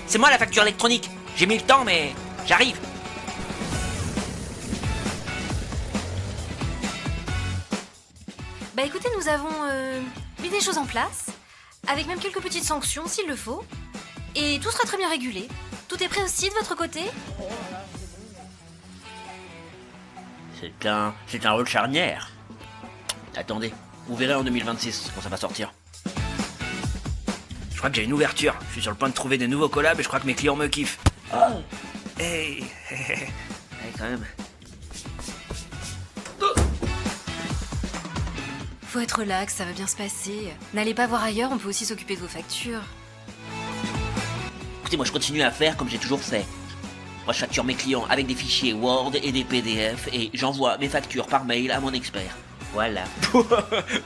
C'est moi la facture électronique. J'ai mis le temps, mais j'arrive. Bah écoutez, nous avons mis des choses en place, avec même quelques petites sanctions s'il le faut, et tout sera très bien régulé. Tout est prêt aussi de votre côté? C'est un rôle charnière. Attendez, vous verrez en 2026 quand ça va sortir. Je crois que j'ai une ouverture. Je suis sur le point de trouver des nouveaux collabs et je crois que mes clients me kiffent. Oh. Hey. Hey, quand même. Faut être relax, ça va bien se passer. N'allez pas voir ailleurs, on peut aussi s'occuper de vos factures. Écoutez, moi je continue à faire comme j'ai toujours fait. Moi je facture mes clients avec des fichiers Word et des PDF et j'envoie mes factures par mail à mon expert. Voilà.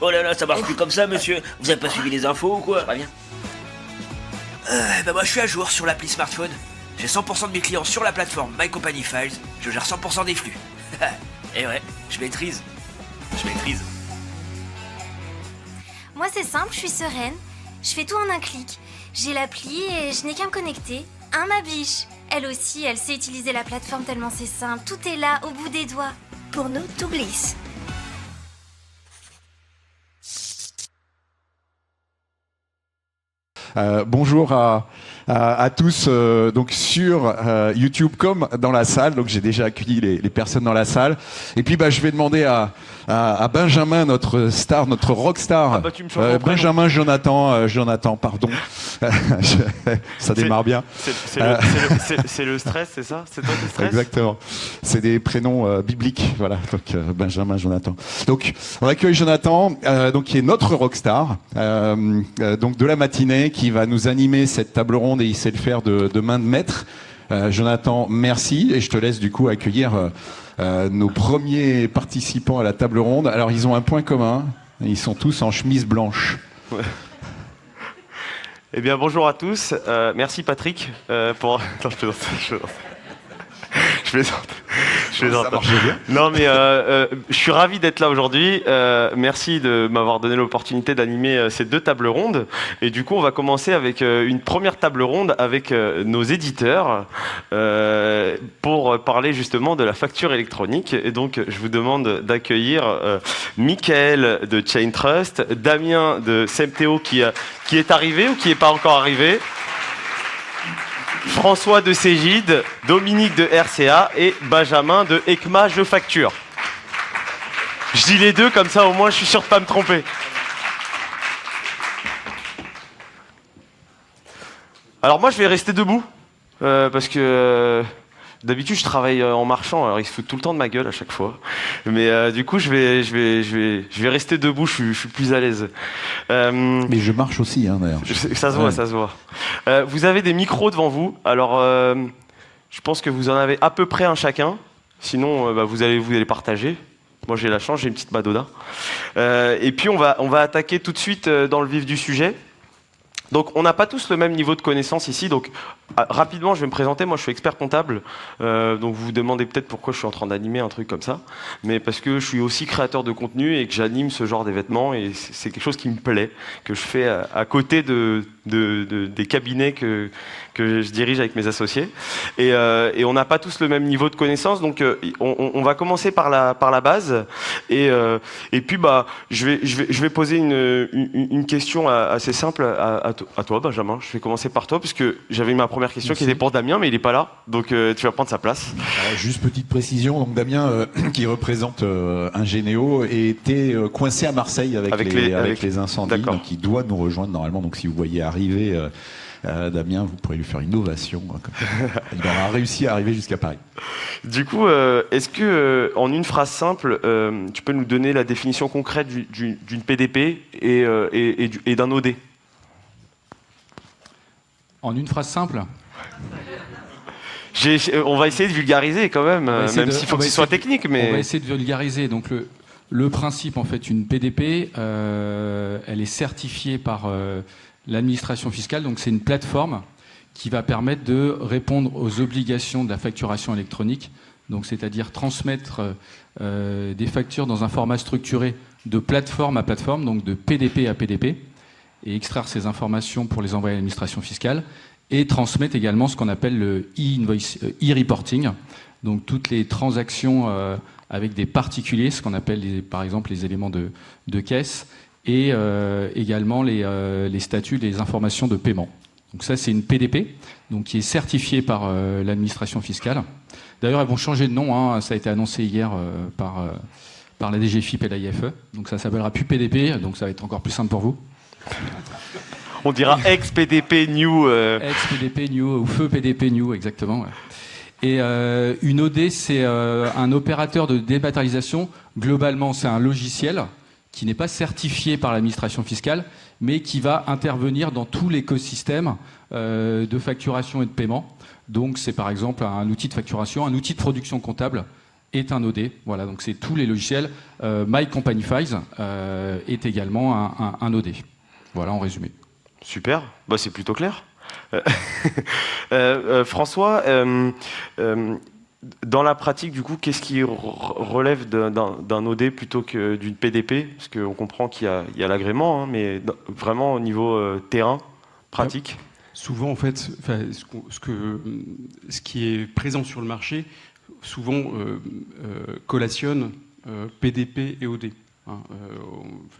Oh là là, ça marche plus comme ça, monsieur. Vous avez pas suivi les infos ou quoi? Pas bien. Moi je suis à jour sur l'appli smartphone. J'ai 100% de mes clients sur la plateforme My Company Files. Je gère 100% des flux. Et ouais, je maîtrise. Moi c'est simple, je suis sereine. Je fais tout en un clic. J'ai l'appli et je n'ai qu'à me connecter. Hein ma biche? Elle aussi, elle sait utiliser la plateforme tellement c'est simple. Tout est là, au bout des doigts. Pour nous, tout glisse. Bonjour à tous donc sur YouTube comme dans la salle. Donc j'ai déjà accueilli les personnes dans la salle. Et puis je vais demander à Benjamin, notre star, notre rockstar, Benjamin Jonathan, pardon. Ça démarre bien. C'est le stress, c'est ça? C'est toi qui stresses? Exactement. C'est des prénoms bibliques, voilà. Donc Benjamin, Jonathan. Donc on accueille Jonathan, donc qui est notre rockstar, donc de la matinée, qui va nous animer cette table ronde et il sait le faire de main de maître. Jonathan, merci et je te laisse du coup accueillir nos premiers participants à la table ronde. Alors ils ont un point commun, ils sont tous en chemise blanche. Ouais. Eh bien bonjour à tous, merci Patrick pour... Attends, je plaisante. Ça marche bien. Non mais je suis ravi d'être là aujourd'hui. Merci de m'avoir donné l'opportunité d'animer ces deux tables rondes. Et du coup, on va commencer avec une première table ronde avec nos éditeurs pour parler justement de la facture électronique. Et donc, je vous demande d'accueillir Mickaël de Chain Trust, Damien de Semteo qui est arrivé ou qui n'est pas encore arrivé, François de Cégide, Dominique de RCA et Benjamin de ECMA Je Facture. Je dis les deux, comme ça au moins je suis sûr de ne pas me tromper. Alors moi je vais rester debout, parce que d'habitude je travaille en marchant, alors il se fout tout le temps de ma gueule à chaque fois. Mais du coup je vais rester debout, je suis plus à l'aise. Mais je marche aussi, hein, d'ailleurs. Ça se voit, ça se voit. Vous avez des micros devant vous, alors je pense que vous en avez à peu près un chacun. Sinon, vous allez partager. Moi j'ai la chance, j'ai une petite Madonna. Et puis on va attaquer tout de suite dans le vif du sujet. Donc on n'a pas tous le même niveau de connaissance ici, donc rapidement je vais me présenter, moi je suis expert comptable, donc vous vous demandez peut-être pourquoi je suis en train d'animer un truc comme ça, mais parce que je suis aussi créateur de contenu et que j'anime ce genre d'événements et c'est quelque chose qui me plaît, que je fais à côté des cabinets que je dirige avec mes associés, et on n'a pas tous le même niveau de connaissance, donc on va commencer par la base, et puis je vais poser une question assez simple à toi Benjamin. Je vais commencer par toi parce que j'avais ma première question qui était pour Damien, mais il n'est pas là, donc tu vas prendre sa place. Juste petite précision, donc Damien qui représente Ingénéo était coincé à Marseille avec les incendies, donc il doit nous rejoindre normalement, donc si vous voyez arriver Damien, vous pourrez lui faire une ovation, il aura réussi à arriver jusqu'à Paris. Du coup, est-ce que en une phrase simple, tu peux nous donner la définition concrète d'une PDP et d'un OD? En une phrase simple? On va essayer de vulgariser quand même, même s'il faut que ce soit technique. Mais... On va essayer de vulgariser. Donc le principe, en fait, une PDP, elle est certifiée par l'administration fiscale. Donc c'est une plateforme qui va permettre de répondre aux obligations de la facturation électronique. Donc c'est-à-dire transmettre des factures dans un format structuré de plateforme à plateforme, donc de PDP à PDP, et extraire ces informations pour les envoyer à l'administration fiscale. et transmettent également ce qu'on appelle le e-reporting, donc toutes les transactions avec des particuliers, ce qu'on appelle par exemple les éléments de caisse, et également les statuts, les informations de paiement. Donc ça, c'est une PDP, donc qui est certifiée par l'administration fiscale. D'ailleurs, elles vont changer de nom, hein, ça a été annoncé hier par la DGFiP et la IFE, donc ça s'appellera plus PDP, donc ça va être encore plus simple pour vous. On dira ex-PDP New. Ex-PDP New, ou feu PDP New, exactement. Ouais. Et une OD, c'est un opérateur de dématérialisation. Globalement, c'est un logiciel qui n'est pas certifié par l'administration fiscale, mais qui va intervenir dans tout l'écosystème de facturation et de paiement. Donc, c'est par exemple un outil de facturation, un outil de production comptable est un OD. Voilà, donc c'est tous les logiciels. My Company Files est également un OD. Voilà, en résumé. Super, bah, c'est plutôt clair. François, dans la pratique, du coup, qu'est-ce qui relève d'un OD plutôt que d'une PDP? Parce qu'on comprend qu'il y a l'agrément, hein, mais vraiment au niveau terrain, pratique. Souvent, en fait, ce qui est présent sur le marché, souvent collationne PDP et OD. Hein,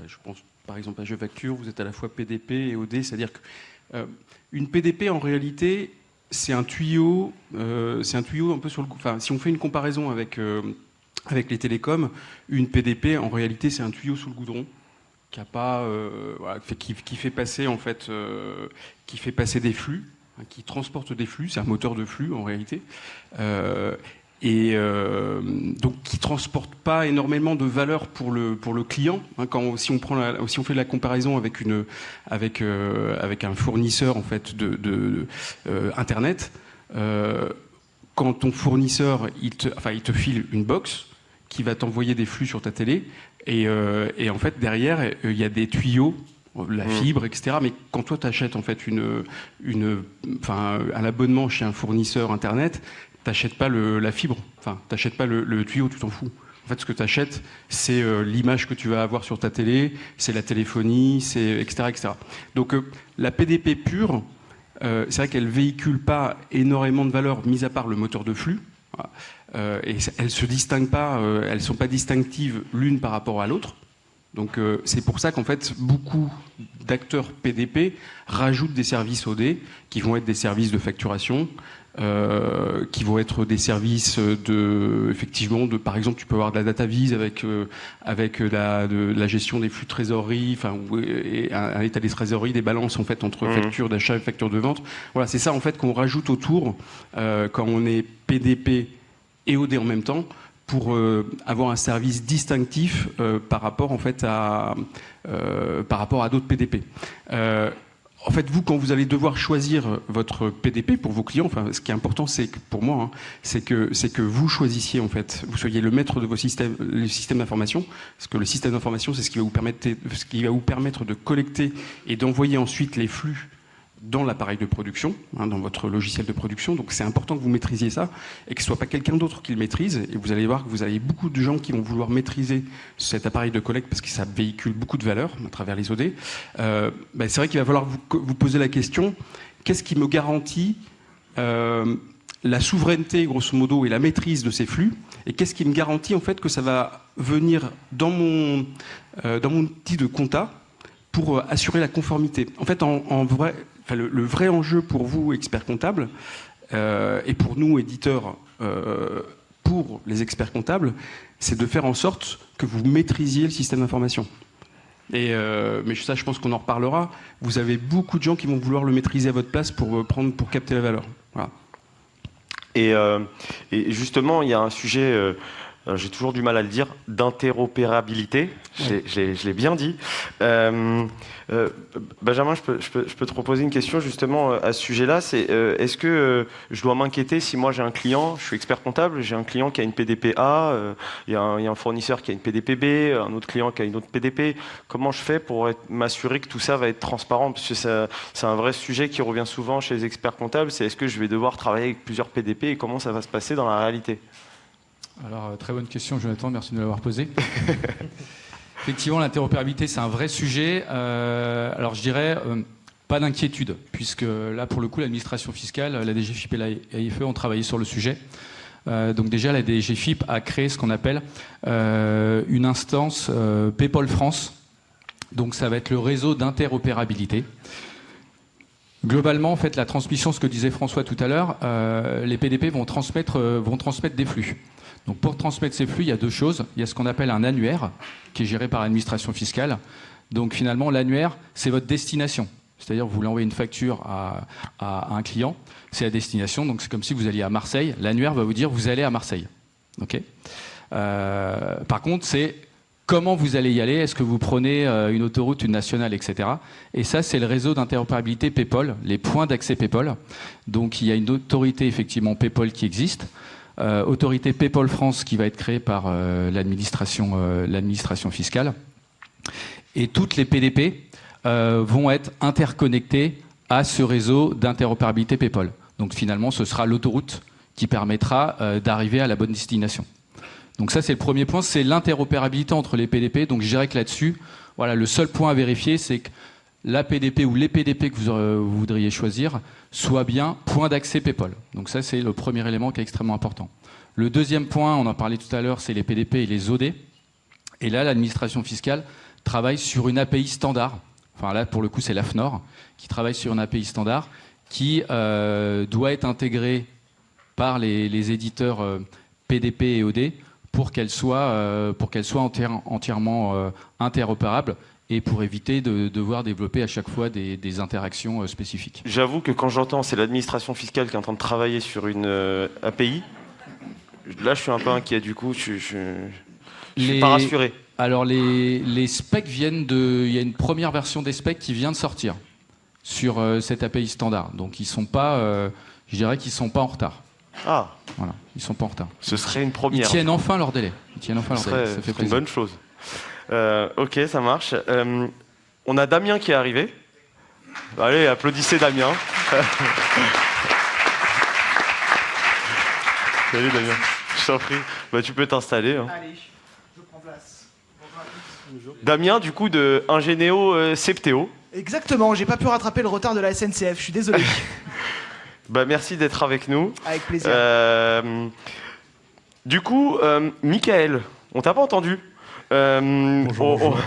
je pense par exemple à Je Facture, vous êtes à la fois PDP et OD, c'est-à-dire qu'une PDP en réalité c'est un tuyau un peu sur le. Enfin, si on fait une comparaison avec les télécoms, une PDP en réalité c'est un tuyau sous le goudron qui a pas, qui fait passer en fait, qui fait passer des flux, hein, qui transporte des flux, c'est un moteur de flux en réalité. Donc qui transporte pas énormément de valeur pour le client. Hein, si on fait la comparaison avec un fournisseur en fait de internet, quand ton fournisseur il te file une box qui va t'envoyer des flux sur ta télé et en fait derrière il y a des tuyaux, la fibre, etc. Mais quand toi t'achètes en fait un abonnement chez un fournisseur internet, t'achètes pas la fibre, enfin t'achètes pas le tuyau, tu t'en fous. En fait, ce que t'achètes, c'est l'image que tu vas avoir sur ta télé, c'est la téléphonie, c'est etc., etc. Donc la PDP pure, c'est vrai qu'elle véhicule pas énormément de valeur, mis à part le moteur de flux. Voilà. Et elles se distinguent pas, elles sont pas distinctives l'une par rapport à l'autre. Donc c'est pour ça qu'en fait beaucoup d'acteurs PDP rajoutent des services OD qui vont être des services de facturation, qui vont être des services par exemple tu peux avoir de la data vise avec de la gestion des flux de trésorerie, et un état des trésoreries, des balances en fait entre facture d'achat et facture de vente. Voilà, c'est ça en fait qu'on rajoute autour quand on est PDP et OD en même temps, pour avoir un service distinctif par rapport en fait à d'autres PDP. En fait, vous, quand vous allez devoir choisir votre PDP pour vos clients, enfin, ce qui est important, c'est que pour moi, hein, c'est que vous choisissiez en fait, vous soyez le maître de vos systèmes, le système d'information, parce que le système d'information, c'est ce qui va vous permettre de collecter et d'envoyer ensuite les flux dans l'appareil de production, hein, dans votre logiciel de production. Donc c'est important que vous maîtrisiez ça et que ce soit pas quelqu'un d'autre qui le maîtrise. Et vous allez voir que vous avez beaucoup de gens qui vont vouloir maîtriser cet appareil de collecte parce que ça véhicule beaucoup de valeur à travers les OD. C'est vrai qu'il va falloir vous poser la question, qu'est-ce qui me garantit la souveraineté, grosso modo, et la maîtrise de ces flux, et qu'est-ce qui me garantit en fait que ça va venir dans mon outil de compta pour assurer la conformité. En fait, en vrai, le vrai enjeu pour vous, experts comptables, et pour nous, éditeurs, pour les experts comptables, c'est de faire en sorte que vous maîtrisiez le système d'information. Mais ça, je pense qu'on en reparlera. Vous avez beaucoup de gens qui vont vouloir le maîtriser à votre place pour capter la valeur. Voilà. Et justement, il y a un sujet... j'ai toujours du mal à le dire, d'interopérabilité. Je l'ai bien dit. Benjamin, je peux te proposer une question justement à ce sujet-là. C'est est-ce que je dois m'inquiéter si moi j'ai un client, je suis expert comptable, j'ai un client qui a une PDP A, il y a un fournisseur qui a une PDP B, un autre client qui a une autre PDP. Comment je fais pour m'assurer que tout ça va être transparent? Parce que c'est un vrai sujet qui revient souvent chez les experts comptables. C'est est-ce que je vais devoir travailler avec plusieurs PDP et comment ça va se passer dans la réalité? Alors, très bonne question, Jonathan, merci de me l'avoir posée. Effectivement, l'interopérabilité, c'est un vrai sujet. Alors, je dirais, pas d'inquiétude, puisque là, pour le coup, l'administration fiscale, la DGFiP et l'AIFE ont travaillé sur le sujet. Donc déjà, la DGFiP a créé ce qu'on appelle une instance PayPal France. Donc ça va être le réseau d'interopérabilité. Globalement, en fait, la transmission, ce que disait François tout à l'heure, les PDP vont transmettre des flux. Donc pour transmettre ces flux, il y a deux choses. Il y a ce qu'on appelle un annuaire, qui est géré par l'administration fiscale. Donc finalement, l'annuaire, c'est votre destination. C'est-à-dire vous voulez envoyer une facture à un client, c'est la destination. Donc c'est comme si vous alliez à Marseille. L'annuaire va vous dire vous allez à Marseille. Okay. Par contre, c'est comment vous allez y aller. Est-ce que vous prenez une autoroute, une nationale, etc. Et ça, c'est le réseau d'interopérabilité PayPal, les points d'accès PayPal. Donc il y a une autorité effectivement PayPal qui existe. Autorité PayPal France qui va être créée par l'administration fiscale. Et toutes les PDP vont être interconnectées à ce réseau d'interopérabilité PayPal. Donc finalement, ce sera l'autoroute qui permettra d'arriver à la bonne destination. Donc ça, c'est le premier point, c'est l'interopérabilité entre les PDP. Donc je dirais que là-dessus, voilà, le seul point à vérifier, c'est que la PDP ou les PDP que vous voudriez choisir soient bien point d'accès PayPal. Donc ça, c'est le premier élément qui est extrêmement important. Le deuxième point, on en parlait tout à l'heure, c'est les PDP et les OD. Et là, l'administration fiscale travaille sur une API standard. Enfin là, pour le coup, c'est l'AFNOR qui travaille sur une API standard qui doit être intégrée par les éditeurs PDP et OD pour qu'elle soit entièrement interopérable et pour éviter de devoir développer à chaque fois des interactions spécifiques. J'avoue que quand j'entends c'est l'administration fiscale qui est en train de travailler sur une API, là je suis un peu inquiet du coup, je suis pas rassuré. Alors les specs viennent de... Il y a une première version des specs qui vient de sortir sur cette API standard. Donc ils sont pas, je dirais qu'ils sont pas en retard. Ah. Voilà, ils sont pas en retard. Ce serait une première. Ils tiennent enfin leur délai. Ça fait plaisir. Une bonne chose. Ok, ça marche. On a Damien qui est arrivé. Allez, applaudissez Damien. Salut Damien. Je t'en prie. Bah, tu peux t'installer. Hein. Allez, je prends place. Bonjour. Damien, du coup, de Ingénéo Septéo. Exactement, j'ai pas pu rattraper le retard de la SNCF, je suis désolé. Bah, merci d'être avec nous. Avec plaisir. Du coup, Michael, on t'a pas entendu. Bonjour.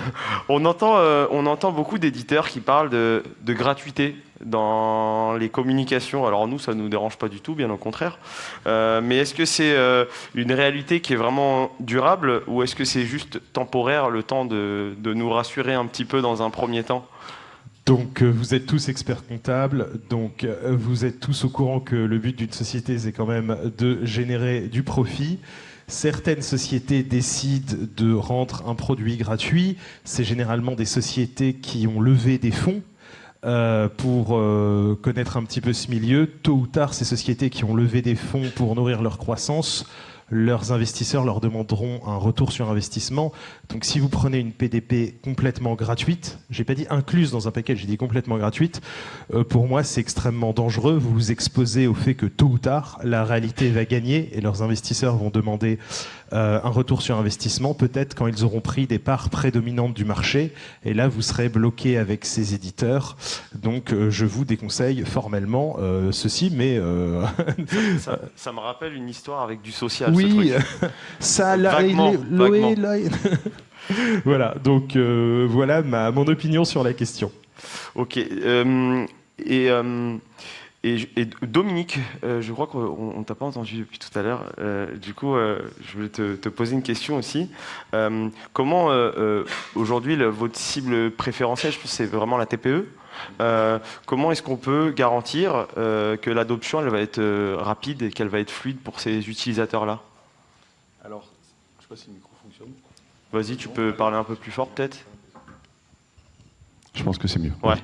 On entend beaucoup d'éditeurs qui parlent de gratuité dans les communications. Alors nous, ça nous dérange pas du tout, bien au contraire. Mais est-ce que c'est une réalité qui est vraiment durable ou est-ce que c'est juste temporaire, le temps de nous rassurer un petit peu dans un premier temps ? Donc vous êtes tous experts comptables, donc vous êtes tous au courant que le but d'une société, c'est quand même de générer du profit. Certaines sociétés décident de rendre un produit gratuit. C'est généralement des sociétés qui ont levé des fonds pour connaître un petit peu ce milieu. Tôt ou tard, ces sociétés qui ont levé des fonds pour nourrir leur croissance, leurs investisseurs leur demanderont un retour sur investissement. Donc si vous prenez une PDP complètement gratuite, j'ai pas dit incluse dans un package, j'ai dit complètement gratuite, pour moi c'est extrêmement dangereux. Vous vous exposez au fait que tôt ou tard, la réalité va gagner et leurs investisseurs vont demander un retour sur investissement, peut-être quand ils auront pris des parts prédominantes du marché. Et là, vous serez bloqué avec ces éditeurs. Donc je vous déconseille formellement ceci, mais... ça me rappelle une histoire avec du social. Oui, ça, vaguement. Voilà, donc voilà mon opinion sur la question. Ok. Et Dominique, je crois qu'on ne t'a pas entendu depuis tout à l'heure. Du coup, je voulais te poser une question aussi. Comment, aujourd'hui, votre cible préférentielle, je pense que c'est vraiment la TPE. Comment est-ce qu'on peut garantir que l'adoption elle va être rapide et qu'elle va être fluide pour ces utilisateurs-là ? Alors, je ne sais pas si le micro fonctionne. Vas-y, tu peux parler un peu plus fort peut-être ? Je pense que c'est mieux. Ouais.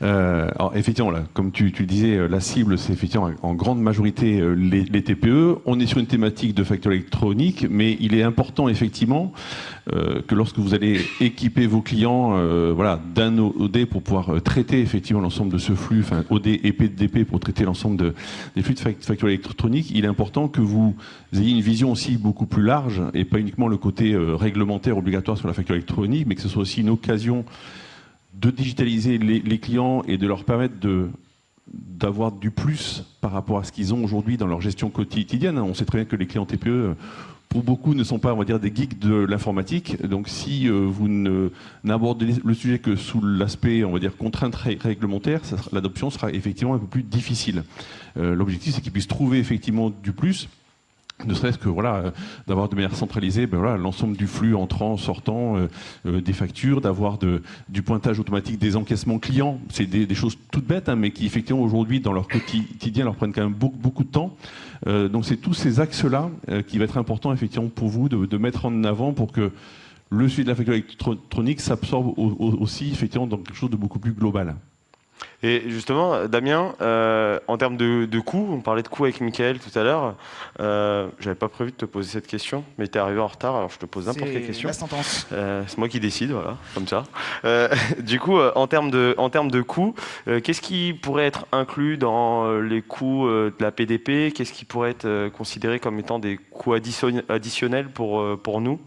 Alors effectivement, là, comme tu le disais, la cible, c'est effectivement en grande majorité les TPE. On est sur une thématique de facture électronique, mais il est important effectivement que lorsque vous allez équiper vos clients d'un OD pour pouvoir traiter effectivement l'ensemble de ce flux, enfin OD et PDP pour traiter l'ensemble des flux de facture électronique, il est important que vous ayez une vision aussi beaucoup plus large et pas uniquement le côté réglementaire obligatoire sur la facture électronique, mais que ce soit aussi une occasion de digitaliser les clients et de leur permettre d'avoir du plus par rapport à ce qu'ils ont aujourd'hui dans leur gestion quotidienne. On sait très bien que les clients TPE, pour beaucoup, ne sont pas, on va dire, des geeks de l'informatique. Donc, si vous n'abordez le sujet que sous l'aspect, on va dire, contrainte réglementaire, l'adoption sera effectivement un peu plus difficile. L'objectif, c'est qu'ils puissent trouver effectivement du plus. Ne serait-ce que d'avoir de manière centralisée l'ensemble du flux entrant, sortant, des factures, d'avoir du pointage automatique des encaissements clients. C'est des choses toutes bêtes, mais qui effectivement aujourd'hui dans leur quotidien leur prennent quand même beaucoup de temps. Donc c'est tous ces axes-là qui va être important effectivement pour vous de mettre en avant pour que le sujet de la facture électronique s'absorbe aussi effectivement dans quelque chose de beaucoup plus global. Et justement, Damien, en termes de coûts, on parlait de coûts avec Michael tout à l'heure. J'avais pas prévu de te poser cette question, mais tu es arrivé en retard, alors je te pose n'importe quelle question. La sentence. C'est moi qui décide, voilà, comme ça. Du coup, en termes de coûts, qu'est-ce qui pourrait être inclus dans les coûts de la PDP? Qu'est-ce qui pourrait être considéré comme étant des coûts additionnels pour nous?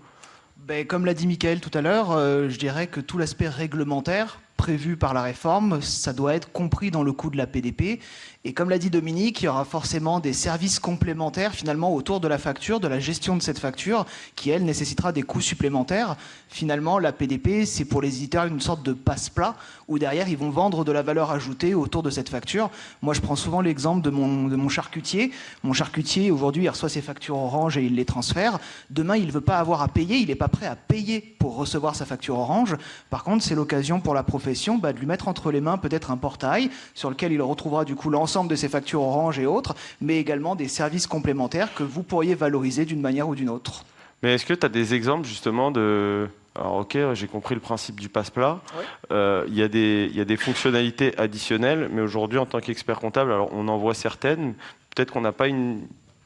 Comme l'a dit Michael tout à l'heure, je dirais que tout l'aspect réglementaire prévu par la réforme, ça doit être compris dans le coût de la PDP. Et comme l'a dit Dominique, il y aura forcément des services complémentaires finalement autour de la facture, de la gestion de cette facture, qui elle nécessitera des coûts supplémentaires. Finalement, la PDP, c'est pour les éditeurs une sorte de passe-plat où derrière ils vont vendre de la valeur ajoutée autour de cette facture. Moi, je prends souvent l'exemple de mon charcutier. Mon charcutier, aujourd'hui, il reçoit ses factures Orange et il les transfère. Demain, il ne veut pas avoir à payer, il n'est pas prêt à payer pour recevoir sa facture Orange. Par contre, c'est l'occasion pour la profession de lui mettre entre les mains peut-être un portail sur lequel il retrouvera du coup l'ensemble de ses factures Orange et autres, mais également des services complémentaires que vous pourriez valoriser d'une manière ou d'une autre. Mais est-ce que tu as des exemples justement de... Alors ok, j'ai compris le principe du passe-plat. Il y a des fonctionnalités additionnelles, mais aujourd'hui en tant qu'expert comptable, alors on en voit certaines, peut-être qu'on n'a pas une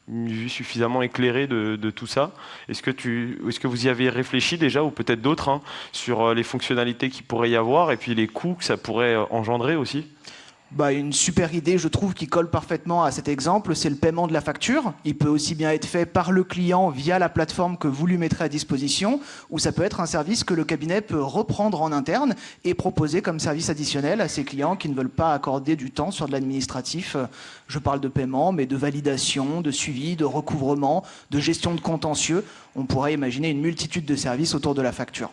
vue suffisamment éclairée de tout ça. Est-ce que vous y avez réfléchi déjà, ou peut-être d'autres, sur les fonctionnalités qu'il pourrait y avoir et puis les coûts que ça pourrait engendrer aussi? Une super idée, je trouve, qui colle parfaitement à cet exemple, c'est le paiement de la facture. Il peut aussi bien être fait par le client via la plateforme que vous lui mettrez à disposition, ou ça peut être un service que le cabinet peut reprendre en interne et proposer comme service additionnel à ses clients qui ne veulent pas accorder du temps sur de l'administratif. Je parle de paiement, mais de validation, de suivi, de recouvrement, de gestion de contentieux. On pourrait imaginer une multitude de services autour de la facture.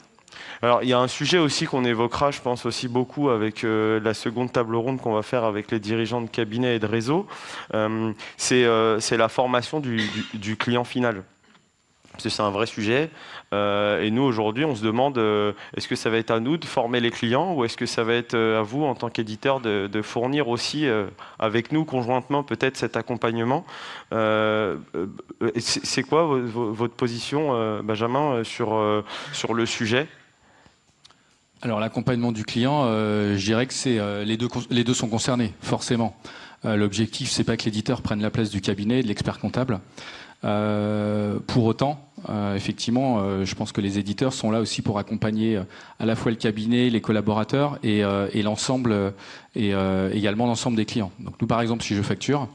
Alors, il y a un sujet aussi qu'on évoquera, je pense aussi beaucoup avec la seconde table ronde qu'on va faire avec les dirigeants de cabinet et de réseau. C'est la formation du client final. Parce que c'est un vrai sujet. Et nous, aujourd'hui, on se demande, est-ce que ça va être à nous de former les clients, ou est-ce que ça va être à vous, en tant qu'éditeur, de fournir aussi, avec nous, conjointement, peut-être cet accompagnement. C'est quoi votre position, Benjamin, sur le sujet ? Alors l'accompagnement du client, je dirais que c'est les deux sont concernés, forcément. L'objectif, c'est pas que l'éditeur prenne la place du cabinet et de l'expert comptable. Pour autant, effectivement, je pense que les éditeurs sont là aussi pour accompagner à la fois le cabinet, les collaborateurs et l'ensemble, et également l'ensemble des clients. Donc nous, par exemple, si je facture,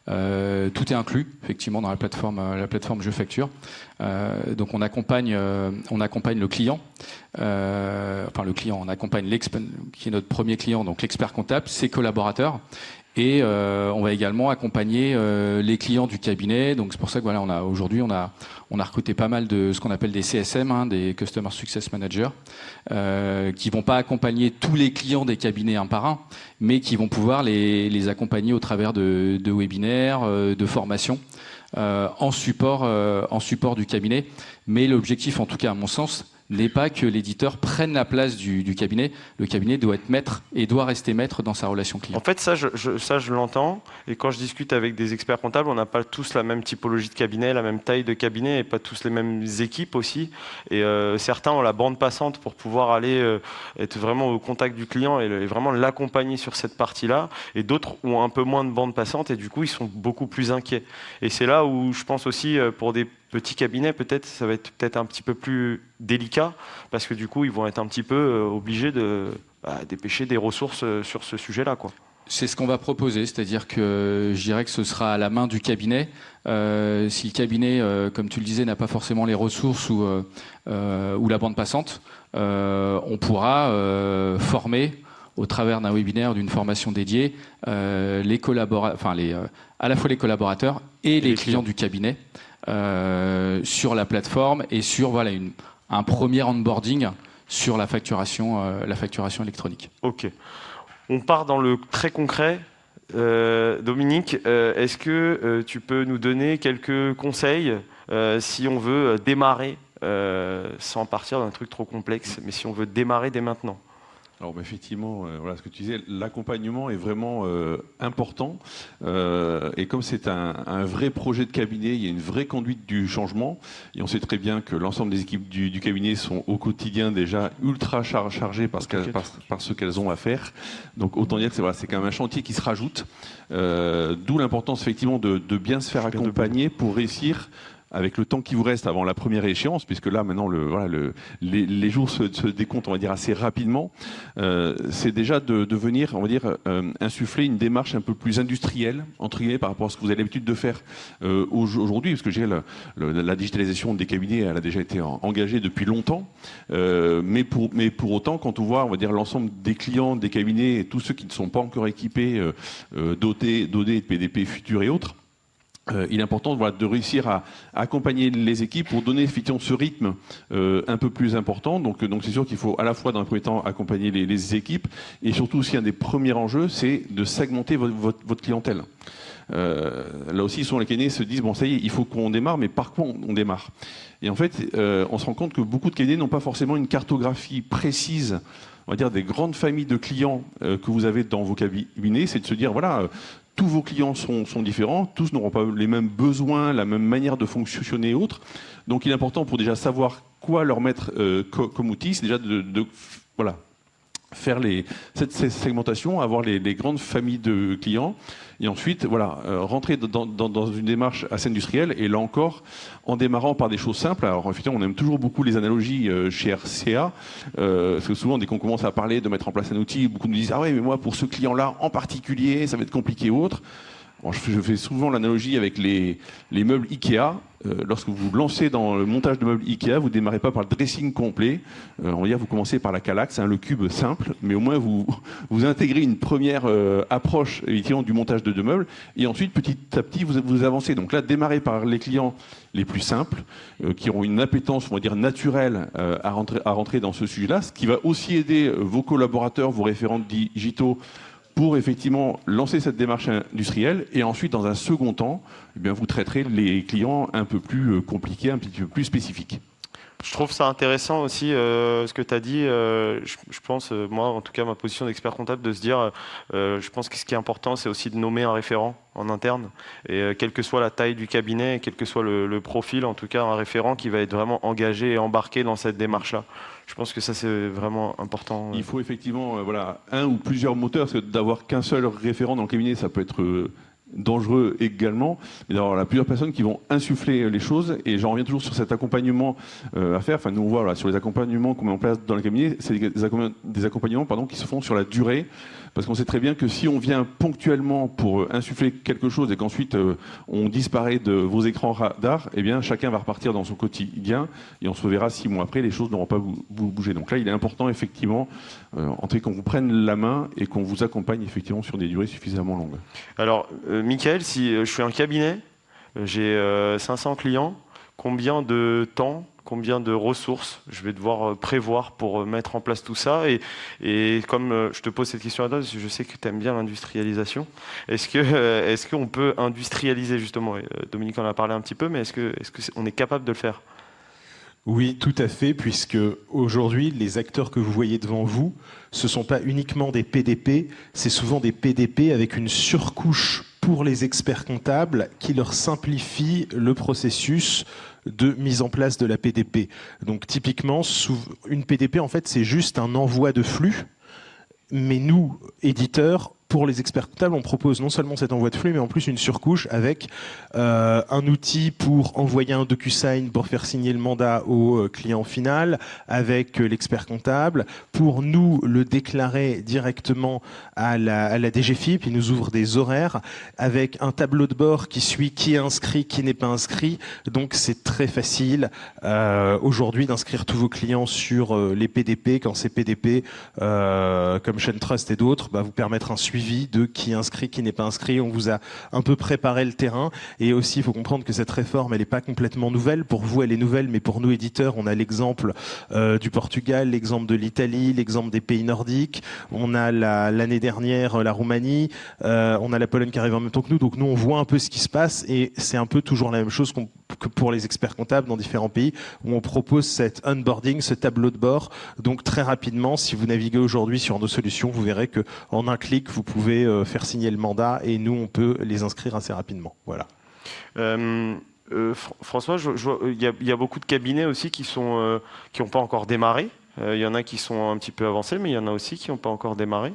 tout est inclus effectivement dans la plateforme Je Facture. Donc on accompagne le client, on accompagne qui est notre premier client, donc l'expert comptable, ses collaborateurs. Et on va également accompagner les clients du cabinet. Donc c'est pour ça que aujourd'hui on a recruté pas mal de ce qu'on appelle des CSM, des Customer Success Managers, qui vont pas accompagner tous les clients des cabinets un par un, mais qui vont pouvoir les accompagner au travers de webinaires, de formations, en support du cabinet. Mais l'objectif, en tout cas à mon sens, n'est pas que l'éditeur prenne la place du cabinet. Le cabinet doit être maître et doit rester maître dans sa relation client. En fait, ça, je l'entends. Et quand je discute avec des experts comptables, on n'a pas tous la même typologie de cabinet, la même taille de cabinet, et pas tous les mêmes équipes aussi. Et certains ont la bande passante pour pouvoir aller être vraiment au contact du client et vraiment l'accompagner sur cette partie-là. Et d'autres ont un peu moins de bande passante et du coup, ils sont beaucoup plus inquiets. Et c'est là où je pense aussi, pour des petits cabinets, peut-être, ça va être peut-être un petit peu plus délicat, parce que du coup, ils vont être un petit peu obligés de dépêcher des ressources sur ce sujet-là, quoi. C'est ce qu'on va proposer, c'est-à-dire que je dirais que ce sera à la main du cabinet. Si le cabinet, comme tu le disais, n'a pas forcément les ressources ou la bande passante, on pourra former au travers d'un webinaire, d'une formation dédiée, à la fois les collaborateurs et les clients du cabinet sur la plateforme et sur un premier onboarding sur la facturation électronique. Ok. On part dans le très concret. Dominique, est-ce que tu peux nous donner quelques conseils si on veut démarrer, sans partir d'un truc trop complexe, mais si on veut démarrer dès maintenant? Alors effectivement, voilà ce que tu disais, l'accompagnement est vraiment important. Et comme c'est un vrai projet de cabinet, il y a une vraie conduite du changement. Et on sait très bien que l'ensemble des équipes du cabinet sont au quotidien déjà ultra chargées par ce qu'elles ont à faire. Donc autant dire que c'est quand même un chantier qui se rajoute. D'où l'importance effectivement de bien se faire accompagner pour réussir avec le temps qui vous reste avant la première échéance, puisque là maintenant les jours se décomptent, on va dire, assez rapidement, c'est déjà de venir, on va dire, insuffler une démarche un peu plus industrielle, entre guillemets, par rapport à ce que vous avez l'habitude de faire aujourd'hui, parce que je dirais la digitalisation des cabinets, elle a déjà été engagée depuis longtemps, mais pour autant, quand on voit, on va dire, l'ensemble des clients, des cabinets, et tous ceux qui ne sont pas encore équipés d'OD, de PDP futurs et autres, il est important de réussir à accompagner les équipes pour donner effectivement ce rythme un peu plus important. Donc c'est sûr qu'il faut à la fois dans un premier temps accompagner les équipes et surtout aussi un des premiers enjeux, c'est de segmenter votre clientèle. Là aussi, souvent les cabinets se disent bon ça y est, il faut qu'on démarre, mais par quoi on démarre? Et en fait, on se rend compte que beaucoup de cabinets n'ont pas forcément une cartographie précise, on va dire, des grandes familles de clients que vous avez dans vos cabinets. C'est de se dire voilà. Tous vos clients sont différents, tous n'auront pas les mêmes besoins, la même manière de fonctionner et autres. Donc il est important pour déjà savoir quoi leur mettre comme outil, c'est déjà de faire cette segmentation, avoir les grandes familles de clients, et ensuite rentrer dans une démarche assez industrielle, et là encore, en démarrant par des choses simples. Alors effectivement, on aime toujours beaucoup les analogies chez RCA, parce que souvent, dès qu'on commence à parler de mettre en place un outil, beaucoup nous disent « Ah oui, mais moi, pour ce client-là en particulier, ça va être compliqué ou autre ». Bon, je fais souvent l'analogie avec les meubles Ikea. Lorsque vous vous lancez dans le montage de meubles Ikea, vous ne démarrez pas par le dressing complet. On va dire, vous commencez par la calaxe, le cube simple, mais au moins vous intégrez une première approche évidemment du montage de meubles, et ensuite petit à petit vous avancez. Donc là, démarrez par les clients les plus simples, qui auront une appétence, on va dire, naturelle à rentrer dans ce sujet-là, ce qui va aussi aider vos collaborateurs, vos référents digitaux, pour effectivement lancer cette démarche industrielle, et ensuite, dans un second temps, eh bien, vous traiterez les clients un peu plus compliqués, un petit peu plus spécifiques. Je trouve ça intéressant aussi ce que tu as dit. Je pense, moi, en tout cas, ma position d'expert comptable, de se dire, je pense que ce qui est important, c'est aussi de nommer un référent en interne. Et quelle que soit la taille du cabinet, quel que soit le profil, en tout cas, un référent qui va être vraiment engagé et embarqué dans cette démarche-là. Je pense que ça, c'est vraiment important. Il faut effectivement un ou plusieurs moteurs, parce que d'avoir qu'un seul référent dans le cabinet, ça peut être dangereux également, mais d'avoir plusieurs personnes qui vont insuffler les choses. Et j'en reviens toujours sur cet accompagnement à faire. Enfin, nous on voit sur les accompagnements qu'on met en place dans le cabinet, c'est des accompagnements qui se font sur la durée, parce qu'on sait très bien que si on vient ponctuellement pour insuffler quelque chose et qu'ensuite on disparaît de vos écrans radars, eh bien chacun va repartir dans son quotidien et on se verra 6 mois après, les choses n'auront pas bougé. Donc là, il est important effectivement qu'on vous prenne la main et qu'on vous accompagne effectivement sur des durées suffisamment longues. Alors, Michael, si je suis un cabinet, j'ai 500 clients, combien de temps, combien de ressources je vais devoir prévoir pour mettre en place tout ça? Et comme je te pose cette question à toi, parce que je sais que tu aimes bien l'industrialisation, est-ce qu'on peut industrialiser justement? Dominique en a parlé un petit peu, mais est-ce qu'on est capable de le faire? Oui, tout à fait, puisque aujourd'hui, les acteurs que vous voyez devant vous, ce ne sont pas uniquement des PDP, c'est souvent des PDP avec une surcouche pour les experts comptables qui leur simplifie le processus de mise en place de la PDP. Donc typiquement, une PDP, en fait, c'est juste un envoi de flux, mais nous, éditeurs, pour les experts comptables, on propose non seulement cet envoi de flux, mais en plus une surcouche avec un outil pour envoyer un DocuSign pour faire signer le mandat au client final, avec l'expert comptable, pour nous le déclarer directement à la DGFiP, il nous ouvre des horaires, avec un tableau de bord qui suit qui est inscrit, qui n'est pas inscrit. Donc c'est très facile aujourd'hui d'inscrire tous vos clients sur les PDP, quand ces PDP, comme ShaneTrust et d'autres, vous permettre un suivi de qui est inscrit, qui n'est pas inscrit. On vous a un peu préparé le terrain. Et aussi, il faut comprendre que cette réforme, elle n'est pas complètement nouvelle. Pour vous, elle est nouvelle, mais pour nous, éditeurs, on a l'exemple du Portugal, l'exemple de l'Italie, l'exemple des pays nordiques. On a l'année dernière la Roumanie. On a la Pologne qui arrive en même temps que nous. Donc nous, on voit un peu ce qui se passe et c'est un peu toujours la même chose que pour les experts comptables dans différents pays où on propose cet onboarding, ce tableau de bord. Donc très rapidement, si vous naviguez aujourd'hui sur nos solutions, vous verrez que en un clic, vous pouvez faire signer le mandat et nous, on peut les inscrire assez rapidement. Voilà. François, il y a beaucoup de cabinets aussi qui n'ont pas encore démarré. Il y en a qui sont un petit peu avancés, mais il y en a aussi qui n'ont pas encore démarré.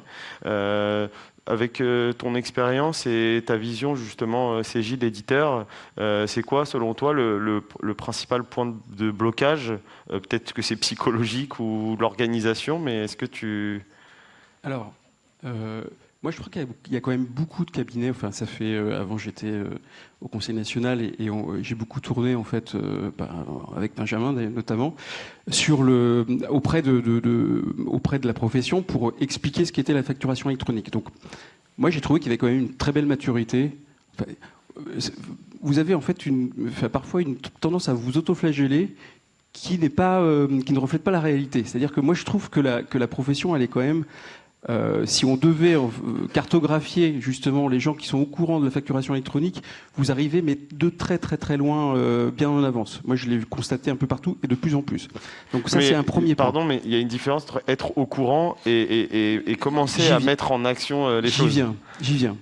Avec ton expérience et ta vision justement, Cégide éditeur, c'est quoi selon toi le principal point de blocage? Peut-être que c'est psychologique ou l'organisation, mais est-ce que tu... Alors, moi je crois qu'il y a quand même beaucoup de cabinets, enfin ça fait, avant j'étais au Conseil national et j'ai beaucoup tourné en fait, avec Benjamin notamment, auprès de la profession pour expliquer ce qu'était la facturation électronique. Donc moi j'ai trouvé qu'il y avait quand même une très belle maturité. Enfin, vous avez en fait parfois une tendance à vous autoflageller qui ne reflète pas la réalité. C'est-à-dire que moi je trouve que la profession elle est quand même... si on devait cartographier justement les gens qui sont au courant de la facturation électronique, vous arrivez mais de très très très loin, bien en avance. Moi je l'ai constaté un peu partout et de plus en plus. Donc ça c'est un premier point. Pardon, mais il y a une différence entre être au courant et commencer à mettre en action les choses. J'y viens.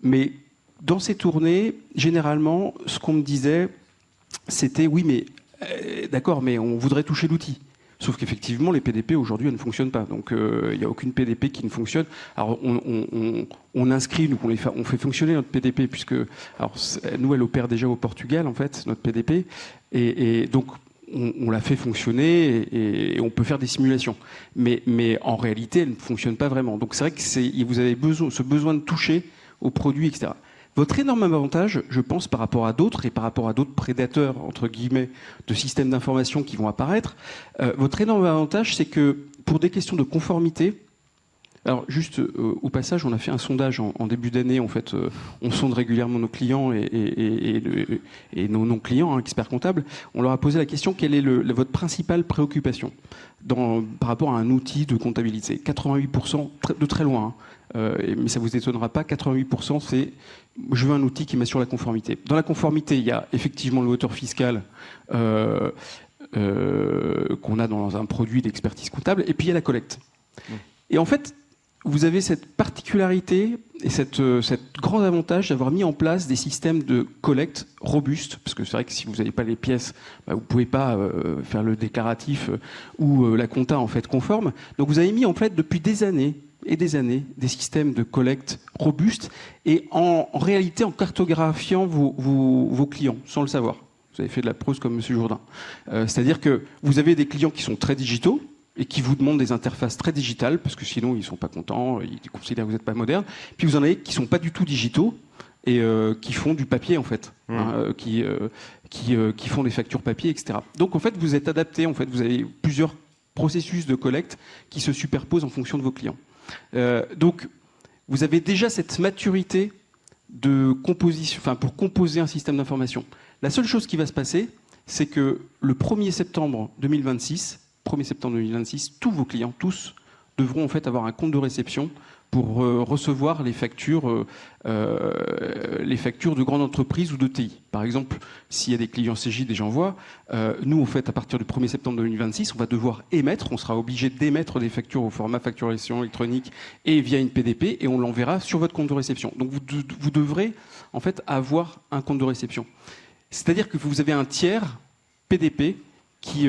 Mais dans ces tournées, généralement, ce qu'on me disait, c'était oui mais d'accord, mais on voudrait toucher l'outil. Sauf qu'effectivement, les PDP aujourd'hui, elles ne fonctionnent pas. Donc, il n'y a aucune PDP qui ne fonctionne. Alors, on inscrit, nous, on fait fonctionner notre PDP puisque, alors, nous, elle opère déjà au Portugal, en fait, notre PDP, et donc on la fait fonctionner et on peut faire des simulations. Mais en réalité, elle ne fonctionne pas vraiment. Donc, c'est vrai que vous avez ce besoin de toucher aux produits, etc. Votre énorme avantage, je pense, par rapport à d'autres et par rapport à d'autres prédateurs, entre guillemets, de systèmes d'information qui vont apparaître, votre énorme avantage, c'est que pour des questions de conformité, alors juste au passage, on a fait un sondage en début d'année, en fait, on sonde régulièrement nos clients et nos non-clients, experts comptables, on leur a posé la question, quelle est votre principale préoccupation par rapport à un outil de comptabilité? 88%, de très loin, mais ça vous étonnera pas, 88% c'est je veux un outil qui m'assure la conformité. Dans la conformité, il y a effectivement le moteur fiscal qu'on a dans un produit d'expertise comptable, et puis il y a la collecte. Et en fait, vous avez cette particularité et cette grand avantage d'avoir mis en place des systèmes de collecte robustes, parce que c'est vrai que si vous n'avez pas les pièces, vous ne pouvez pas faire le déclaratif ou la compta en fait conforme. Donc vous avez mis en fait depuis des années et des années des systèmes de collecte robustes et en réalité en cartographiant vos clients sans le savoir. Vous avez fait de la prose comme M. Jourdain. C'est-à-dire que vous avez des clients qui sont très digitaux et qui vous demandent des interfaces très digitales parce que sinon ils ne sont pas contents, ils considèrent que vous n'êtes pas moderne. Puis vous en avez qui ne sont pas du tout digitaux et qui font du papier en fait, qui font des factures papier, etc. Donc en fait vous êtes adapté, en fait vous avez plusieurs processus de collecte qui se superposent en fonction de vos clients. Donc, vous avez déjà cette maturité de composition, pour composer un système d'information. La seule chose qui va se passer, c'est que le 1er septembre 2026, tous vos clients, tous, devront en fait avoir un compte de réception pour recevoir les factures de grandes entreprises ou de TI. Par exemple, s'il y a des clients Cégide et j'en vois, nous, en fait, à partir du 1er septembre 2026, on va devoir on sera obligé d'émettre des factures au format facturation électronique et via une PDP, et on l'enverra sur votre compte de réception. Donc, vous devrez, en fait, avoir un compte de réception. C'est-à-dire que vous avez un tiers PDP qui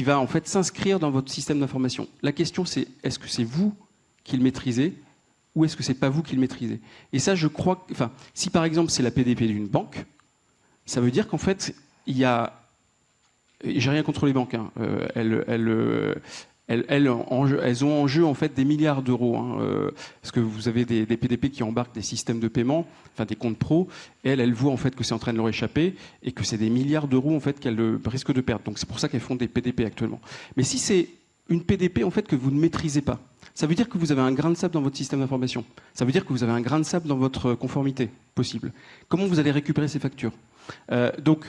va, en fait, s'inscrire dans votre système d'information. La question, c'est, est-ce que c'est vous qui le maîtrisez ou est-ce que c'est pas vous qui le maîtrisez? Et ça, je crois, enfin, si par exemple c'est la PDP d'une banque, ça veut dire qu'en fait, il y a, et j'ai rien contre les banques, hein, elles ont en jeu en fait des milliards d'euros, hein, parce que vous avez des PDP qui embarquent des systèmes de paiement, enfin des comptes pro, et elles voient en fait que c'est en train de leur échapper et que c'est des milliards d'euros en fait qu'elles risquent de perdre. Donc c'est pour ça qu'elles font des PDP actuellement. Mais si c'est une PDP en fait que vous ne maîtrisez pas, ça veut dire que vous avez un grain de sable dans votre système d'information. Ça veut dire que vous avez un grain de sable dans votre conformité possible. Comment vous allez récupérer ces factures? Donc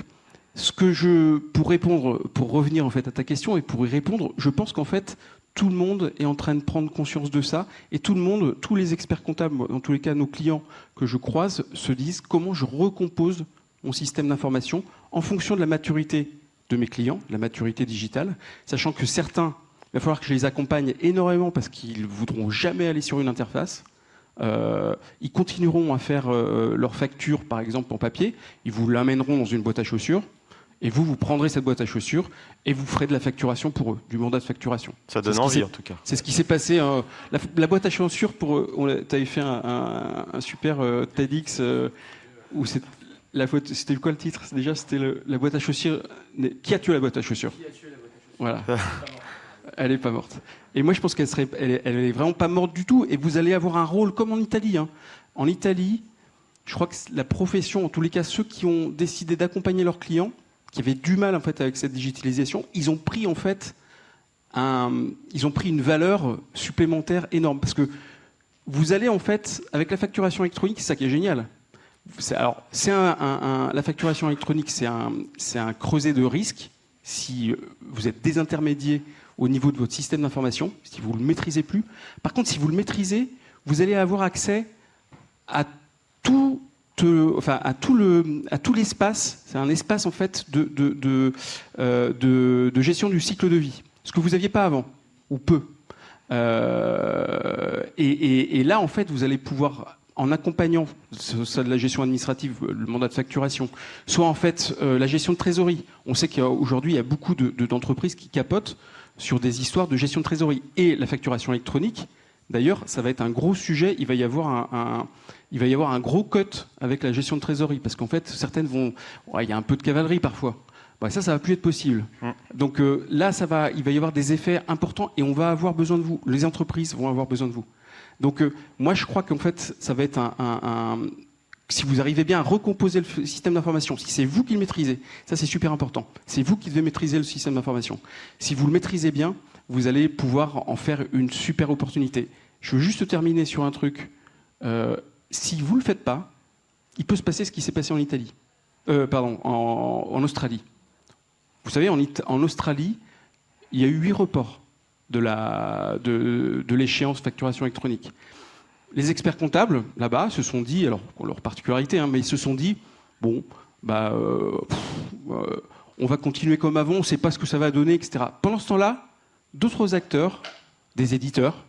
pour répondre, pour revenir en fait à ta question et pour y répondre, je pense qu'en fait tout le monde est en train de prendre conscience de ça et tout le monde, tous les experts comptables, dans tous les cas nos clients que je croise, se disent comment je recompose mon système d'information en fonction de la maturité de mes clients, la maturité digitale, sachant que certains, il va falloir que je les accompagne énormément parce qu'ils ne voudront jamais aller sur une interface. Ils continueront à faire leur facture, par exemple, en papier. Ils vous l'amèneront dans une boîte à chaussures. Et vous prendrez cette boîte à chaussures et vous ferez de la facturation pour eux, du mandat de facturation. Ça donne envie, en tout cas. C'est ce qui s'est passé. La boîte à chaussures, tu avais fait un super TEDx où c'était quoi le titre? Déjà, c'était la boîte à chaussures. Qui a tué la boîte à chaussures? Voilà. Elle n'est pas morte. Et moi, je pense elle est vraiment pas morte du tout. Et vous allez avoir un rôle comme en Italie. Hein. En Italie, je crois que la profession, en tous les cas, ceux qui ont décidé d'accompagner leurs clients, qui avaient du mal en fait avec cette digitalisation, ils ont pris en fait une valeur supplémentaire énorme. Parce que vous allez en fait, avec la facturation électronique, c'est ça qui est génial. La facturation électronique, c'est un creuset de risque. Si vous êtes désintermédié au niveau de votre système d'information, si vous ne le maîtrisez plus. Par contre, si vous le maîtrisez, vous allez avoir accès à tout l'espace. C'est un espace en fait de gestion du cycle de vie, ce que vous n'aviez pas avant ou peu. Et là, en fait, vous allez pouvoir, en accompagnant soit de la gestion administrative, le mandat de facturation, soit en fait la gestion de trésorerie. On sait qu'aujourd'hui, il y a beaucoup d'entreprises qui capotent sur des histoires de gestion de trésorerie. Et la facturation électronique, d'ailleurs, ça va être un gros sujet. Il va y avoir un gros cut avec la gestion de trésorerie, parce qu'en fait, certaines vont... il y a un peu de cavalerie parfois. Ça va plus être possible. Donc là, il va y avoir des effets importants et on va avoir besoin de vous. Les entreprises vont avoir besoin de vous. Donc moi, je crois qu'en fait, ça va être si vous arrivez bien à recomposer le système d'information, si c'est vous qui le maîtrisez, ça c'est super important. C'est vous qui devez maîtriser le système d'information. Si vous le maîtrisez bien, vous allez pouvoir en faire une super opportunité. Je veux juste terminer sur un truc. Si vous ne le faites pas, il peut se passer ce qui s'est passé en Italie. En Australie. Vous savez, en Australie, il y a eu 8 reports de l'échéance facturation électronique. Les experts comptables, là-bas, se sont dit, alors pour leur particularité, mais ils se sont dit, on va continuer comme avant, on ne sait pas ce que ça va donner, etc. Pendant ce temps-là, d'autres acteurs, des éditeurs,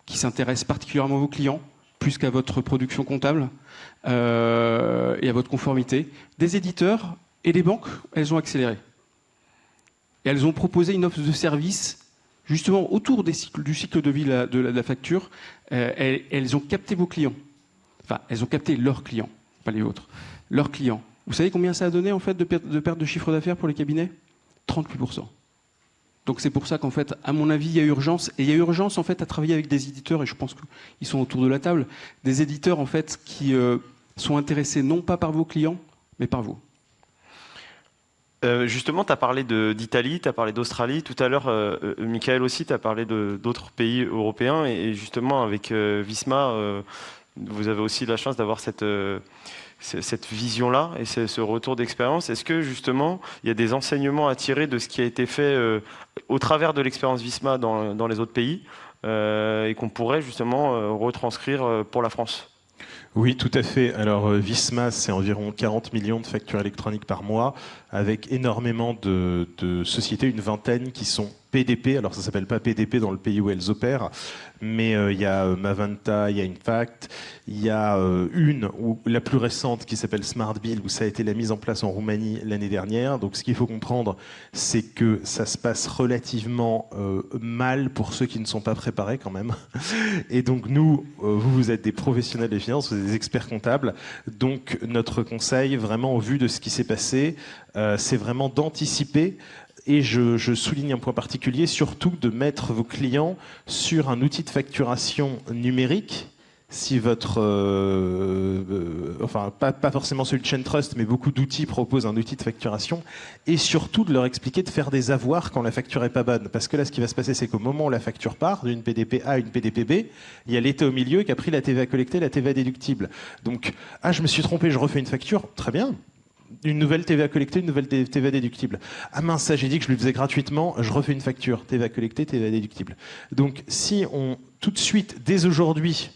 qui s'intéressent particulièrement à vos clients, plus qu'à votre production comptable et à votre conformité, des éditeurs et les banques, elles ont accéléré. Et elles ont proposé une offre de service justement autour du cycle de vie de la facture. Elles ont capté vos clients. Enfin, elles ont capté leurs clients, pas les vôtres. Leurs clients. Vous savez combien ça a donné en fait de perte de chiffre d'affaires pour les cabinets? 38%. Donc c'est pour ça qu'en fait, à mon avis, il y a urgence. Et il y a urgence en fait à travailler avec des éditeurs, et je pense qu'ils sont autour de la table, des éditeurs en fait qui sont intéressés non pas par vos clients, mais par vous. Justement, tu as parlé d'Italie, tu as parlé d'Australie. Tout à l'heure, Michael aussi, tu as parlé d'autres pays européens. Et justement, avec Visma, vous avez aussi la chance d'avoir cette vision-là et ce retour d'expérience. Est-ce que justement, il y a des enseignements à tirer de ce qui a été fait au travers de l'expérience Visma dans les autres pays et qu'on pourrait justement retranscrire pour la France ? Oui, tout à fait. Alors, Visma, c'est environ 40 millions de factures électroniques par mois, avec énormément de sociétés, une vingtaine qui sont PDP, alors ça s'appelle pas PDP dans le pays où elles opèrent, mais il y a Mavanta, il y a Infact, il y a la plus récente qui s'appelle Smart Bill, où ça a été la mise en place en Roumanie l'année dernière. Donc ce qu'il faut comprendre, c'est que ça se passe relativement mal pour ceux qui ne sont pas préparés quand même. Et donc nous, vous êtes des professionnels des finances, vous êtes des experts comptables. Donc notre conseil, vraiment au vu de ce qui s'est passé, c'est vraiment d'anticiper. Et je souligne un point particulier, surtout de mettre vos clients sur un outil de facturation numérique. Si votre, enfin pas forcément celui de Chain Trust, mais beaucoup d'outils proposent un outil de facturation, et surtout de leur expliquer de faire des avoirs quand la facture est pas bonne. Parce que là, ce qui va se passer, c'est qu'au moment où la facture part d'une PDP A à une PDP B, il y a l'État au milieu qui a pris la TVA collectée, la TVA déductible. Donc, je me suis trompé, je refais une facture, très bien. Une nouvelle TVA collectée, une nouvelle TVA déductible. Ah mince, ça j'ai dit que je lui faisais gratuitement, je refais une facture, TVA collectée, TVA déductible. Donc si tout de suite, dès aujourd'hui,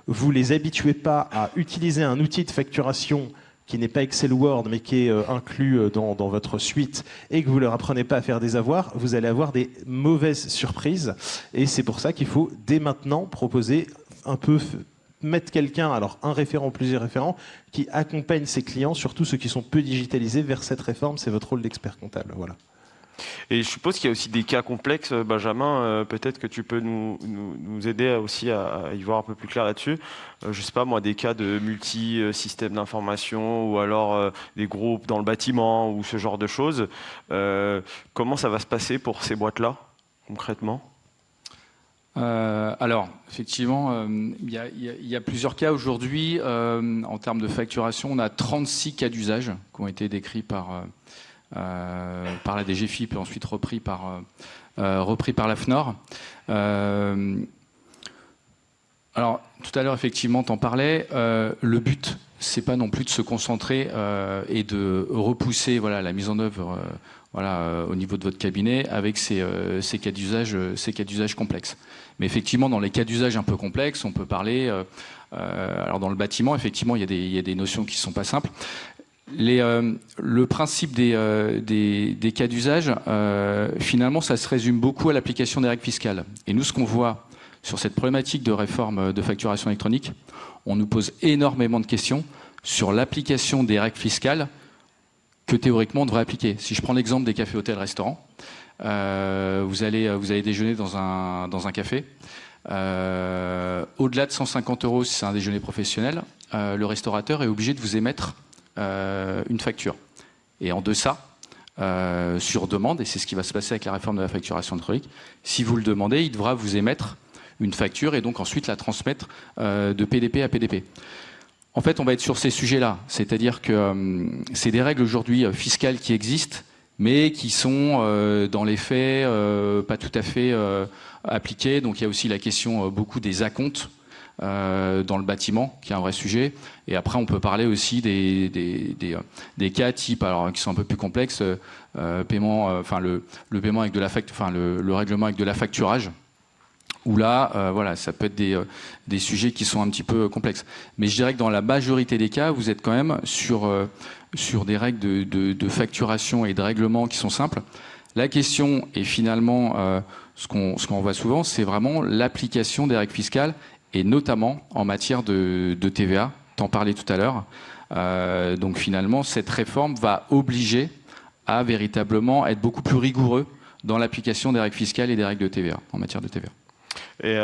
vous les habituez pas à utiliser un outil de facturation qui n'est pas Excel Word, mais qui est inclus dans votre suite, et que vous ne leur apprenez pas à faire des avoirs, vous allez avoir des mauvaises surprises. Et c'est pour ça qu'il faut dès maintenant proposer un peu... mettre quelqu'un, alors un référent, plusieurs référents, qui accompagne ses clients, surtout ceux qui sont peu digitalisés, vers cette réforme. C'est votre rôle d'expert comptable. Voilà. Et je suppose qu'il y a aussi des cas complexes. Benjamin, peut-être que tu peux nous aider aussi à y voir un peu plus clair là-dessus. Je sais pas moi, des cas de multi-systèmes d'information ou alors des groupes dans le bâtiment ou ce genre de choses. Comment ça va se passer pour ces boîtes-là, concrètement ? Alors, effectivement, il y a plusieurs cas aujourd'hui. En termes de facturation, on a 36 cas d'usage qui ont été décrits par la DGFiP et ensuite repris par la FNOR. Alors, tout à l'heure, effectivement, t'en parlais. Le but, c'est pas non plus de se concentrer et de repousser la mise en œuvre au niveau de votre cabinet avec ces cas d'usage complexes. Mais effectivement, dans les cas d'usage un peu complexes, on peut parler... alors dans le bâtiment, effectivement, il y a des notions qui ne sont pas simples. Le principe des cas d'usage, finalement, ça se résume beaucoup à l'application des règles fiscales. Et nous, ce qu'on voit sur cette problématique de réforme de facturation électronique, on nous pose énormément de questions sur l'application des règles fiscales que théoriquement on devrait appliquer. Si je prends l'exemple des cafés, hôtels, restaurants, vous allez déjeuner dans un café. Au-delà de 150 € si c'est un déjeuner professionnel, le restaurateur est obligé de vous émettre une facture. Et en deçà, sur demande, et c'est ce qui va se passer avec la réforme de la facturation électronique, si vous le demandez, il devra vous émettre une facture et donc ensuite la transmettre de PDP à PDP. En fait, on va être sur ces sujets-là. C'est-à-dire que c'est des règles aujourd'hui fiscales qui existent, mais qui sont dans les faits pas tout à fait appliquées. Donc il y a aussi la question beaucoup des acomptes dans le bâtiment, qui est un vrai sujet. Et après, on peut parler aussi des cas type, alors qui sont un peu plus complexes, paiement, le paiement avec de la le règlement avec de l'affacturage. Où là, ça peut être des sujets qui sont un petit peu complexes. Mais je dirais que dans la majorité des cas, vous êtes quand même sur des règles de facturation et de règlement qui sont simples. La question, et finalement, ce qu'on voit souvent, c'est vraiment l'application des règles fiscales, et notamment en matière de TVA. T'en parlais tout à l'heure. Donc finalement, cette réforme va obliger à véritablement être beaucoup plus rigoureux dans l'application des règles fiscales et des règles de TVA, en matière de TVA. Et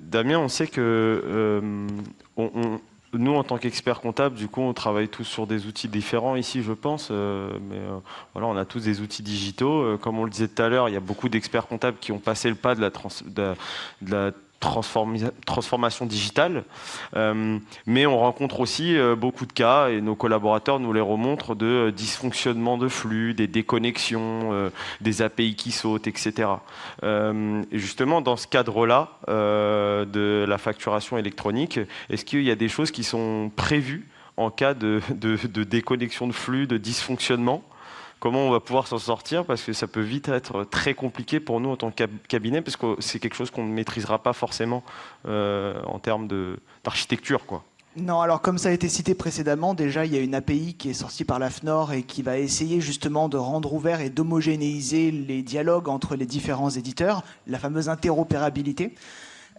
Damien, on sait que nous, en tant qu'experts comptables, du coup, on travaille tous sur des outils différents ici, je pense. On a tous des outils digitaux. Comme on le disait tout à l'heure, il y a beaucoup d'experts comptables qui ont passé le pas de la transformation digitale, mais on rencontre aussi beaucoup de cas, et nos collaborateurs nous les remontrent, de dysfonctionnement de flux, des déconnexions, des API qui sautent, etc. Et justement, dans ce cadre-là de la facturation électronique, est-ce qu'il y a des choses qui sont prévues en cas de déconnexion de flux, de dysfonctionnement ? Comment on va pouvoir s'en sortir, parce que ça peut vite être très compliqué pour nous en tant que cabinet, parce que c'est quelque chose qu'on ne maîtrisera pas forcément en termes d'architecture, quoi. Non, alors comme ça a été cité précédemment, déjà il y a une API qui est sortie par l'AFNOR et qui va essayer justement de rendre ouvert et d'homogénéiser les dialogues entre les différents éditeurs, la fameuse interopérabilité.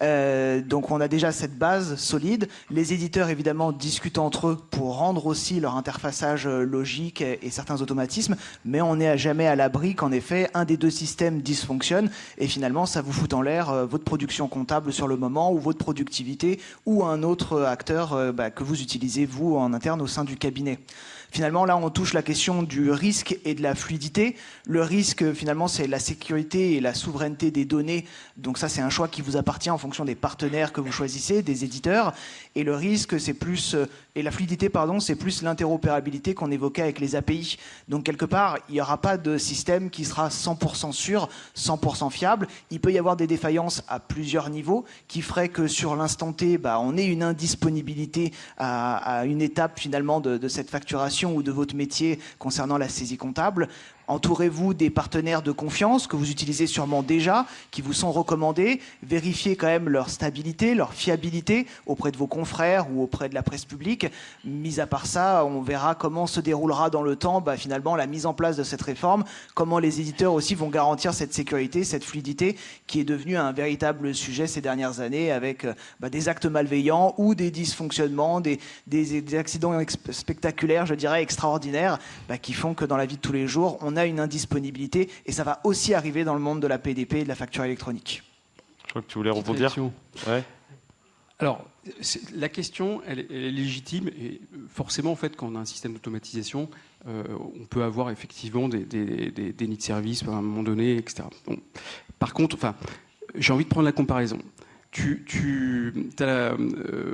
Donc on a déjà cette base solide. Les éditeurs évidemment discutent entre eux pour rendre aussi leur interfaçage logique et certains automatismes, mais on n'est jamais à l'abri qu'en effet un des deux systèmes dysfonctionne et finalement ça vous fout en l'air votre production comptable sur le moment ou votre productivité ou un autre acteur que vous utilisez vous en interne au sein du cabinet. Finalement, là, on touche la question du risque et de la fluidité. Le risque, finalement, c'est la sécurité et la souveraineté des données. Donc ça, c'est un choix qui vous appartient en fonction des partenaires que vous choisissez, des éditeurs. Et le risque, c'est plus... Et la fluidité, pardon, c'est plus l'interopérabilité qu'on évoquait avec les API. Donc, quelque part, il n'y aura pas de système qui sera 100% sûr, 100% fiable. Il peut y avoir des défaillances à plusieurs niveaux qui feraient que sur l'instant T, on ait une indisponibilité à une étape, finalement, de cette facturation ou de votre métier concernant la saisie comptable. Entourez-vous des partenaires de confiance que vous utilisez sûrement déjà, qui vous sont recommandés. Vérifiez quand même leur stabilité, leur fiabilité auprès de vos confrères ou auprès de la presse publique. Mis à part ça, on verra comment se déroulera dans le temps finalement la mise en place de cette réforme, comment les éditeurs aussi vont garantir cette sécurité, cette fluidité qui est devenue un véritable sujet ces dernières années avec des actes malveillants ou des dysfonctionnements, des accidents spectaculaires, je dirais extraordinaires, qui font que dans la vie de tous les jours, on a une indisponibilité et ça va aussi arriver dans le monde de la PDP et de la facture électronique. Je crois que tu voulais rebondir. Ouais. Alors, la question, elle est légitime et forcément, en fait, quand on a un système d'automatisation, on peut avoir effectivement des nids de service à un moment donné, etc. Bon. Par contre, j'ai envie de prendre la comparaison.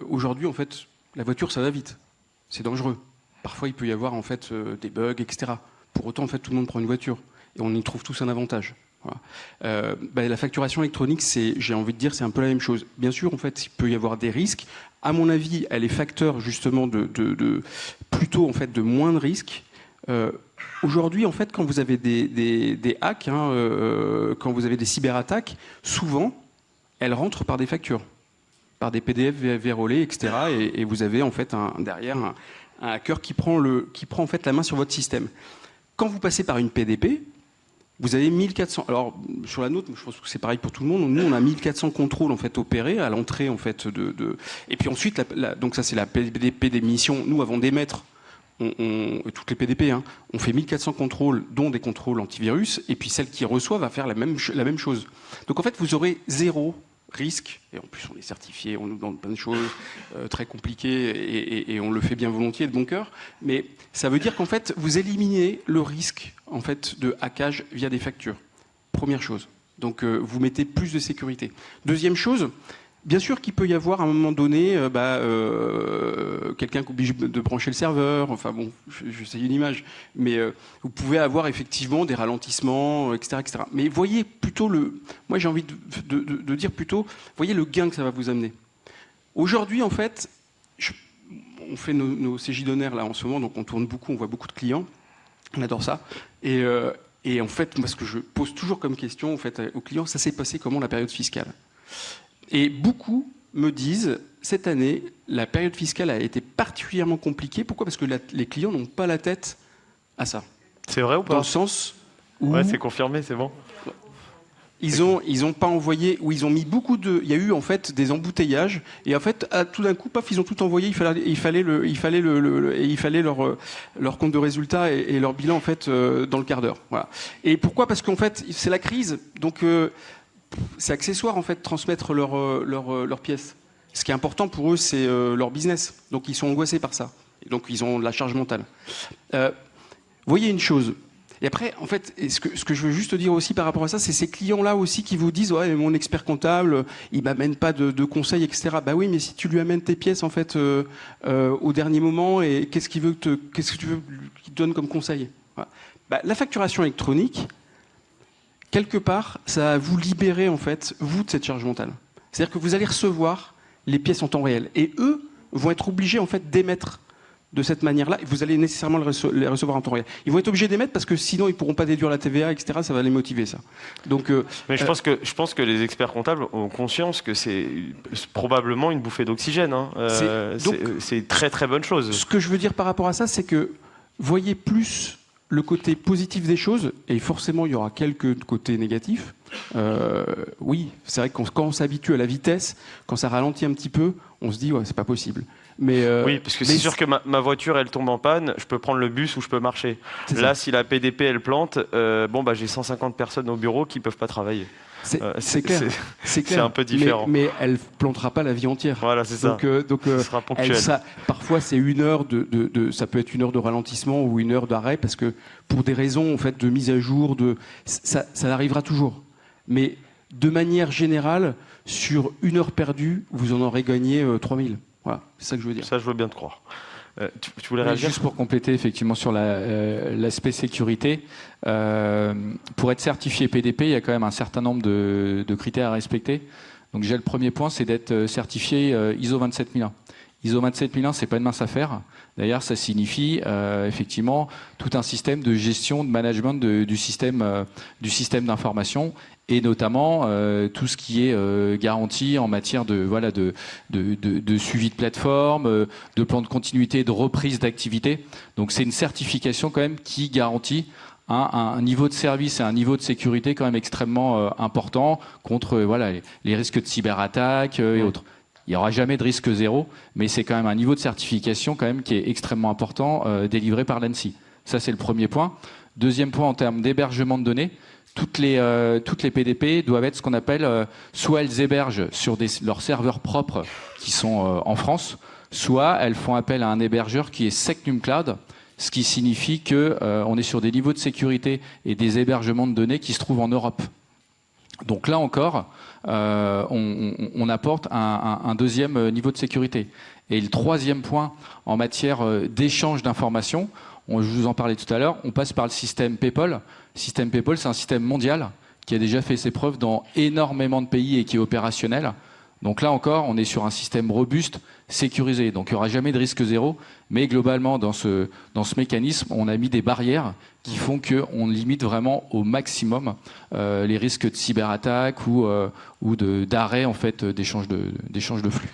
Aujourd'hui, en fait, la voiture, ça va vite. C'est dangereux. Parfois, il peut y avoir en fait des bugs, etc. Pour autant, en fait, tout le monde prend une voiture et on y trouve tous un avantage. Voilà. La facturation électronique, j'ai envie de dire, c'est un peu la même chose. Bien sûr, en fait, il peut y avoir des risques. À mon avis, elle est facteur justement plutôt en fait de moins de risques. Aujourd'hui, en fait, quand vous avez des hacks, quand vous avez des cyberattaques, souvent, elles rentrent par des factures, par des PDF vérolés, etc. Et vous avez en fait derrière un hacker qui prend en fait la main sur votre système. Quand vous passez par une PDP, vous avez 1400. Alors sur la nôtre, je pense que c'est pareil pour tout le monde. Nous, on a 1400 contrôles en fait opérés à l'entrée en fait Et puis ensuite, donc ça c'est la PDP d'émission. Nous, avant d'émettre, toutes les PDP, on fait 1400 contrôles, dont des contrôles antivirus. Et puis celle qui reçoit va faire la même chose. Donc en fait, vous aurez zéro risque, et en plus on est certifié, on nous demande plein de choses très compliquées et on le fait bien volontiers de bon cœur, mais ça veut dire qu'en fait vous éliminez le risque en fait de hackage via des factures. Première chose. Donc vous mettez plus de sécurité. Deuxième chose, bien sûr qu'il peut y avoir à un moment donné quelqu'un qui oblige de brancher le serveur, enfin bon, j'essaye une image, mais vous pouvez avoir effectivement des ralentissements, etc., etc. Mais voyez plutôt moi j'ai envie de dire plutôt, voyez le gain que ça va vous amener. Aujourd'hui en fait, on fait nos CJ d'honneur là en ce moment, donc on tourne beaucoup, on voit beaucoup de clients, on adore ça, et en fait, moi ce que je pose toujours comme question en fait aux clients, ça s'est passé comment la période fiscale ? Et beaucoup me disent, cette année, la période fiscale a été particulièrement compliquée. Pourquoi ? Parce que les clients n'ont pas la tête à ça. C'est vrai ou pas ? Dans le sens où... Ouais, c'est confirmé, c'est bon. Ils ont pas envoyé, ou ils ont mis beaucoup de... Il y a eu en fait des embouteillages, et en fait, tout d'un coup, paf, ils ont tout envoyé, il fallait leur compte de résultat et leur bilan en fait dans le quart d'heure. Voilà. Et pourquoi ? Parce qu'en fait, c'est la crise, donc... c'est accessoire en fait de transmettre leurs pièces. Ce qui est important pour eux, c'est leur business. Donc ils sont angoissés par ça. Et donc ils ont de la charge mentale. Voyez une chose. Et après, en fait, ce que je veux juste dire aussi par rapport à ça, c'est ces clients-là aussi qui vous disent ouais, mon expert comptable, il m'amène pas de conseils, etc. Bah oui, mais si tu lui amènes tes pièces en fait au dernier moment, et qu'est-ce que tu veux qu'il te donne comme conseil ? Voilà. La facturation électronique. Quelque part, ça va vous libérer, en fait, vous, de cette charge mentale. C'est-à-dire que vous allez recevoir les pièces en temps réel. Et eux vont être obligés, en fait, d'émettre de cette manière-là, vous allez nécessairement les recevoir en temps réel. Ils vont être obligés d'émettre parce que sinon ils pourront pas déduire la TVA, etc. Ça va les motiver, ça. Donc, mais je pense que les experts comptables ont conscience que c'est probablement une bouffée d'oxygène. Hein. C'est très très bonne chose. Ce que je veux dire par rapport à ça, c'est que voyez plus le côté positif des choses, et forcément il y aura quelques côtés négatifs. Oui, c'est vrai que quand on s'habitue à la vitesse, quand ça ralentit un petit peu, on se dit ouais, c'est pas possible. Mais oui, parce que c'est sûr que ma voiture elle tombe en panne, je peux prendre le bus ou je peux marcher. Là, si la PDP elle plante, j'ai 150 personnes au bureau qui peuvent pas travailler. C'est clair. C'est un peu différent. Mais elle ne plantera pas la vie entière. Voilà, c'est ça. Donc ce sera ponctuel. Parfois, c'est une heure ça peut être une heure de ralentissement ou une heure d'arrêt, parce que pour des raisons en fait, de mise à jour, ça arrivera toujours. Mais de manière générale, sur une heure perdue, vous en aurez gagné 3000. Voilà, c'est ça que je veux dire. Ça, je veux bien te croire. Tu voulais réagir ? Juste pour compléter effectivement sur l'aspect sécurité, pour être certifié PDP, il y a quand même un certain nombre de critères à respecter. Donc déjà le premier point, c'est d'être certifié ISO 27001. ISO 27001, c'est pas une mince affaire. D'ailleurs, ça signifie effectivement tout un système de gestion, de management du système d'information, et notamment tout ce qui est garanti en matière de suivi de plateforme, de plan de continuité, de reprise d'activité. Donc c'est une certification quand même qui garantit un niveau de service et un niveau de sécurité quand même extrêmement important contre les risques de cyberattaque et autres. Il n'y aura jamais de risque zéro, mais c'est quand même un niveau de certification quand même qui est extrêmement important, délivré par l'ANSSI. Ça, c'est le premier point. Deuxième point, en termes d'hébergement de données, toutes les PDP doivent être ce qu'on appelle, soit elles hébergent sur leurs serveurs propres qui sont en France, soit elles font appel à un hébergeur qui est Secnum Cloud, ce qui signifie qu'on est sur des niveaux de sécurité et des hébergements de données qui se trouvent en Europe. Donc là encore, on apporte un deuxième niveau de sécurité. Et le troisième point, en matière d'échange d'informations, je vous en parlais tout à l'heure, on passe par le système PayPal. Le système PayPal, c'est un système mondial qui a déjà fait ses preuves dans énormément de pays et qui est opérationnel. Donc là encore, on est sur un système robuste, sécurisé. Donc il n'y aura jamais de risque zéro. Mais globalement, dans ce mécanisme, on a mis des barrières qui font qu'on limite vraiment au maximum les risques de cyberattaque ou d'arrêt en fait, d'échange de flux.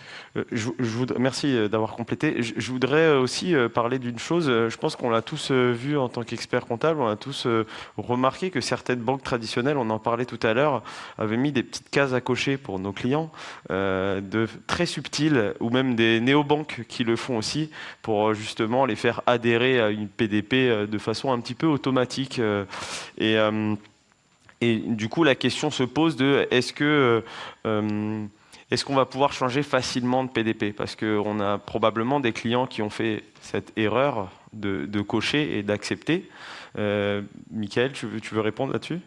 Merci d'avoir complété. Je voudrais aussi parler d'une chose. Je pense qu'on l'a tous vu en tant qu'expert comptable. On a tous remarqué que certaines banques traditionnelles, on en parlait tout à l'heure, avaient mis des petites cases à cocher pour nos clients, très subtiles, ou même des néobanques qui le font aussi, pour justement les faire adhérer à une PDP de façon un petit peu automatique. Et du coup, la question se pose de est-ce qu'on va pouvoir changer facilement de PDP ? Parce qu'on a probablement des clients qui ont fait cette erreur de cocher et d'accepter. Mickaël, tu veux répondre là-dessus ?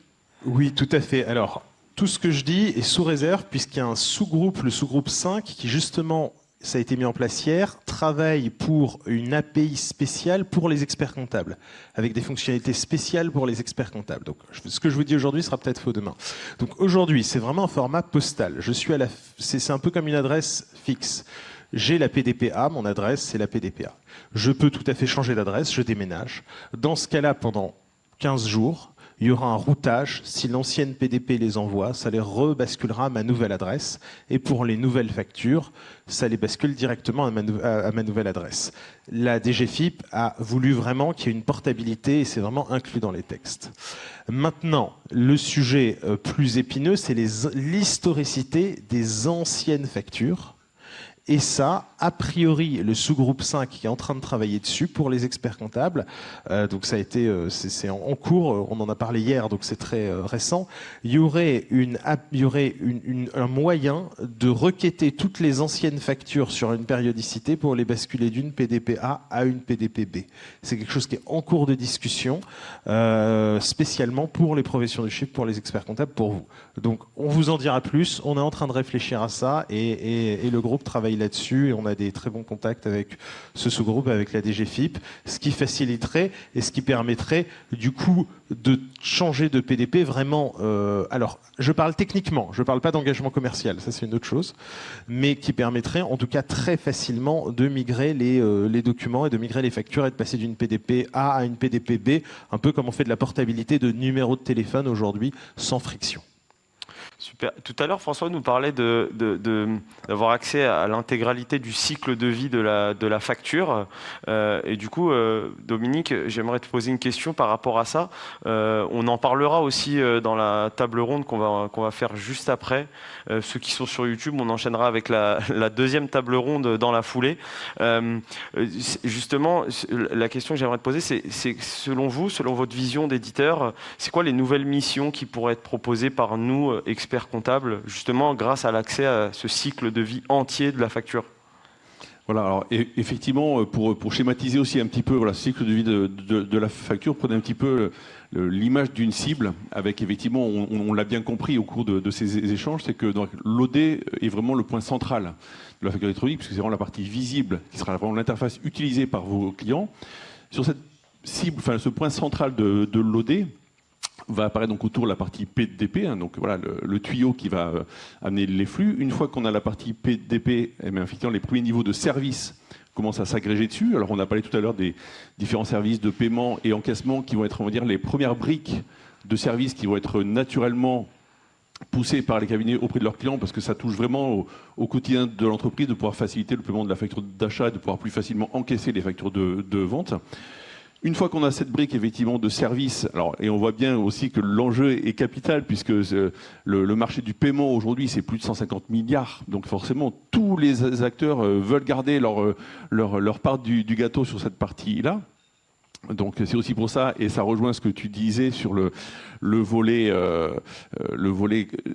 Oui, tout à fait. Alors, tout ce que je dis est sous réserve, puisqu'il y a un sous-groupe, le sous-groupe 5, qui justement, ça a été mis en place hier, travaille pour une API spéciale pour les experts comptables, avec des fonctionnalités spéciales pour les experts comptables. Donc, ce que je vous dis aujourd'hui sera peut-être faux demain. Donc aujourd'hui, c'est vraiment un format postal. C'est un peu comme une adresse fixe. J'ai la PDPA, mon adresse, c'est la PDPA. Je peux tout à fait changer d'adresse, je déménage. Dans ce cas-là, pendant 15 jours, il y aura un routage. Si l'ancienne PDP les envoie, ça les rebasculera à ma nouvelle adresse. Et pour les nouvelles factures, ça les bascule directement à ma nouvelle adresse. La DGFiP a voulu vraiment qu'il y ait une portabilité et c'est vraiment inclus dans les textes. Maintenant, le sujet plus épineux, c'est l'historicité des anciennes factures. Et ça, a priori, le sous-groupe 5 qui est en train de travailler dessus pour les experts comptables, donc ça a été, c'est en cours, on en a parlé hier, donc c'est très récent, il y aurait un moyen de requêter toutes les anciennes factures sur une périodicité pour les basculer d'une PDP-A à une PDP-B. C'est quelque chose qui est en cours de discussion, spécialement pour les professions du chiffre, pour les experts comptables, pour vous. Donc on vous en dira plus, on est en train de réfléchir à ça et le groupe travaille là-dessus et on a des très bons contacts avec ce sous-groupe, avec la DGFiP, ce qui faciliterait et ce qui permettrait du coup de changer de PDP vraiment. Alors, je parle techniquement, je ne parle pas d'engagement commercial, ça c'est une autre chose, mais qui permettrait en tout cas très facilement de migrer les documents et de migrer les factures et de passer d'une PDP A à une PDP B, un peu comme on fait de la portabilité de numéros de téléphone aujourd'hui sans friction. Super. Tout à l'heure, François nous parlait d'avoir accès à l'intégralité du cycle de vie de la facture. Et du coup, Dominique, j'aimerais te poser une question par rapport à ça. On en parlera aussi dans la table ronde qu'on va faire juste après. Ceux qui sont sur YouTube, on enchaînera avec la deuxième table ronde dans la foulée. Justement, la question que j'aimerais te poser, c'est selon vous, selon votre vision d'éditeur, c'est quoi les nouvelles missions qui pourraient être proposées par nous, experts comptables, justement grâce à l'accès à ce cycle de vie entier de la facture? Voilà, alors effectivement, pour schématiser aussi un petit peu le cycle de vie de la facture, prenez un petit peu l'image d'une cible, avec effectivement, on l'a bien compris au cours de ces échanges, c'est que l'OD est vraiment le point central de la facture électronique, puisque c'est vraiment la partie visible, qui sera vraiment l'interface utilisée par vos clients. Sur cette cible, enfin ce point central de l'OD, va apparaître donc autour de la partie PDP, donc voilà le tuyau qui va amener les flux. Une fois qu'on a la partie PDP, eh bien, effectivement, les premiers niveaux de service commencent à s'agréger dessus. Alors on a parlé tout à l'heure des différents services de paiement et encaissement qui vont être, on va dire, les premières briques de services qui vont être naturellement poussés par les cabinets auprès de leurs clients, parce que ça touche vraiment au quotidien de l'entreprise de pouvoir faciliter le paiement de la facture d'achat, de pouvoir plus facilement encaisser les factures de vente. Une fois qu'on a cette brique effectivement de service, alors, et on voit bien aussi que l'enjeu est capital, puisque le marché du paiement aujourd'hui c'est plus de 150 milliards, donc forcément tous les acteurs veulent garder leur part du gâteau sur cette partie-là. Donc c'est aussi pour ça, et ça rejoint ce que tu disais sur le volet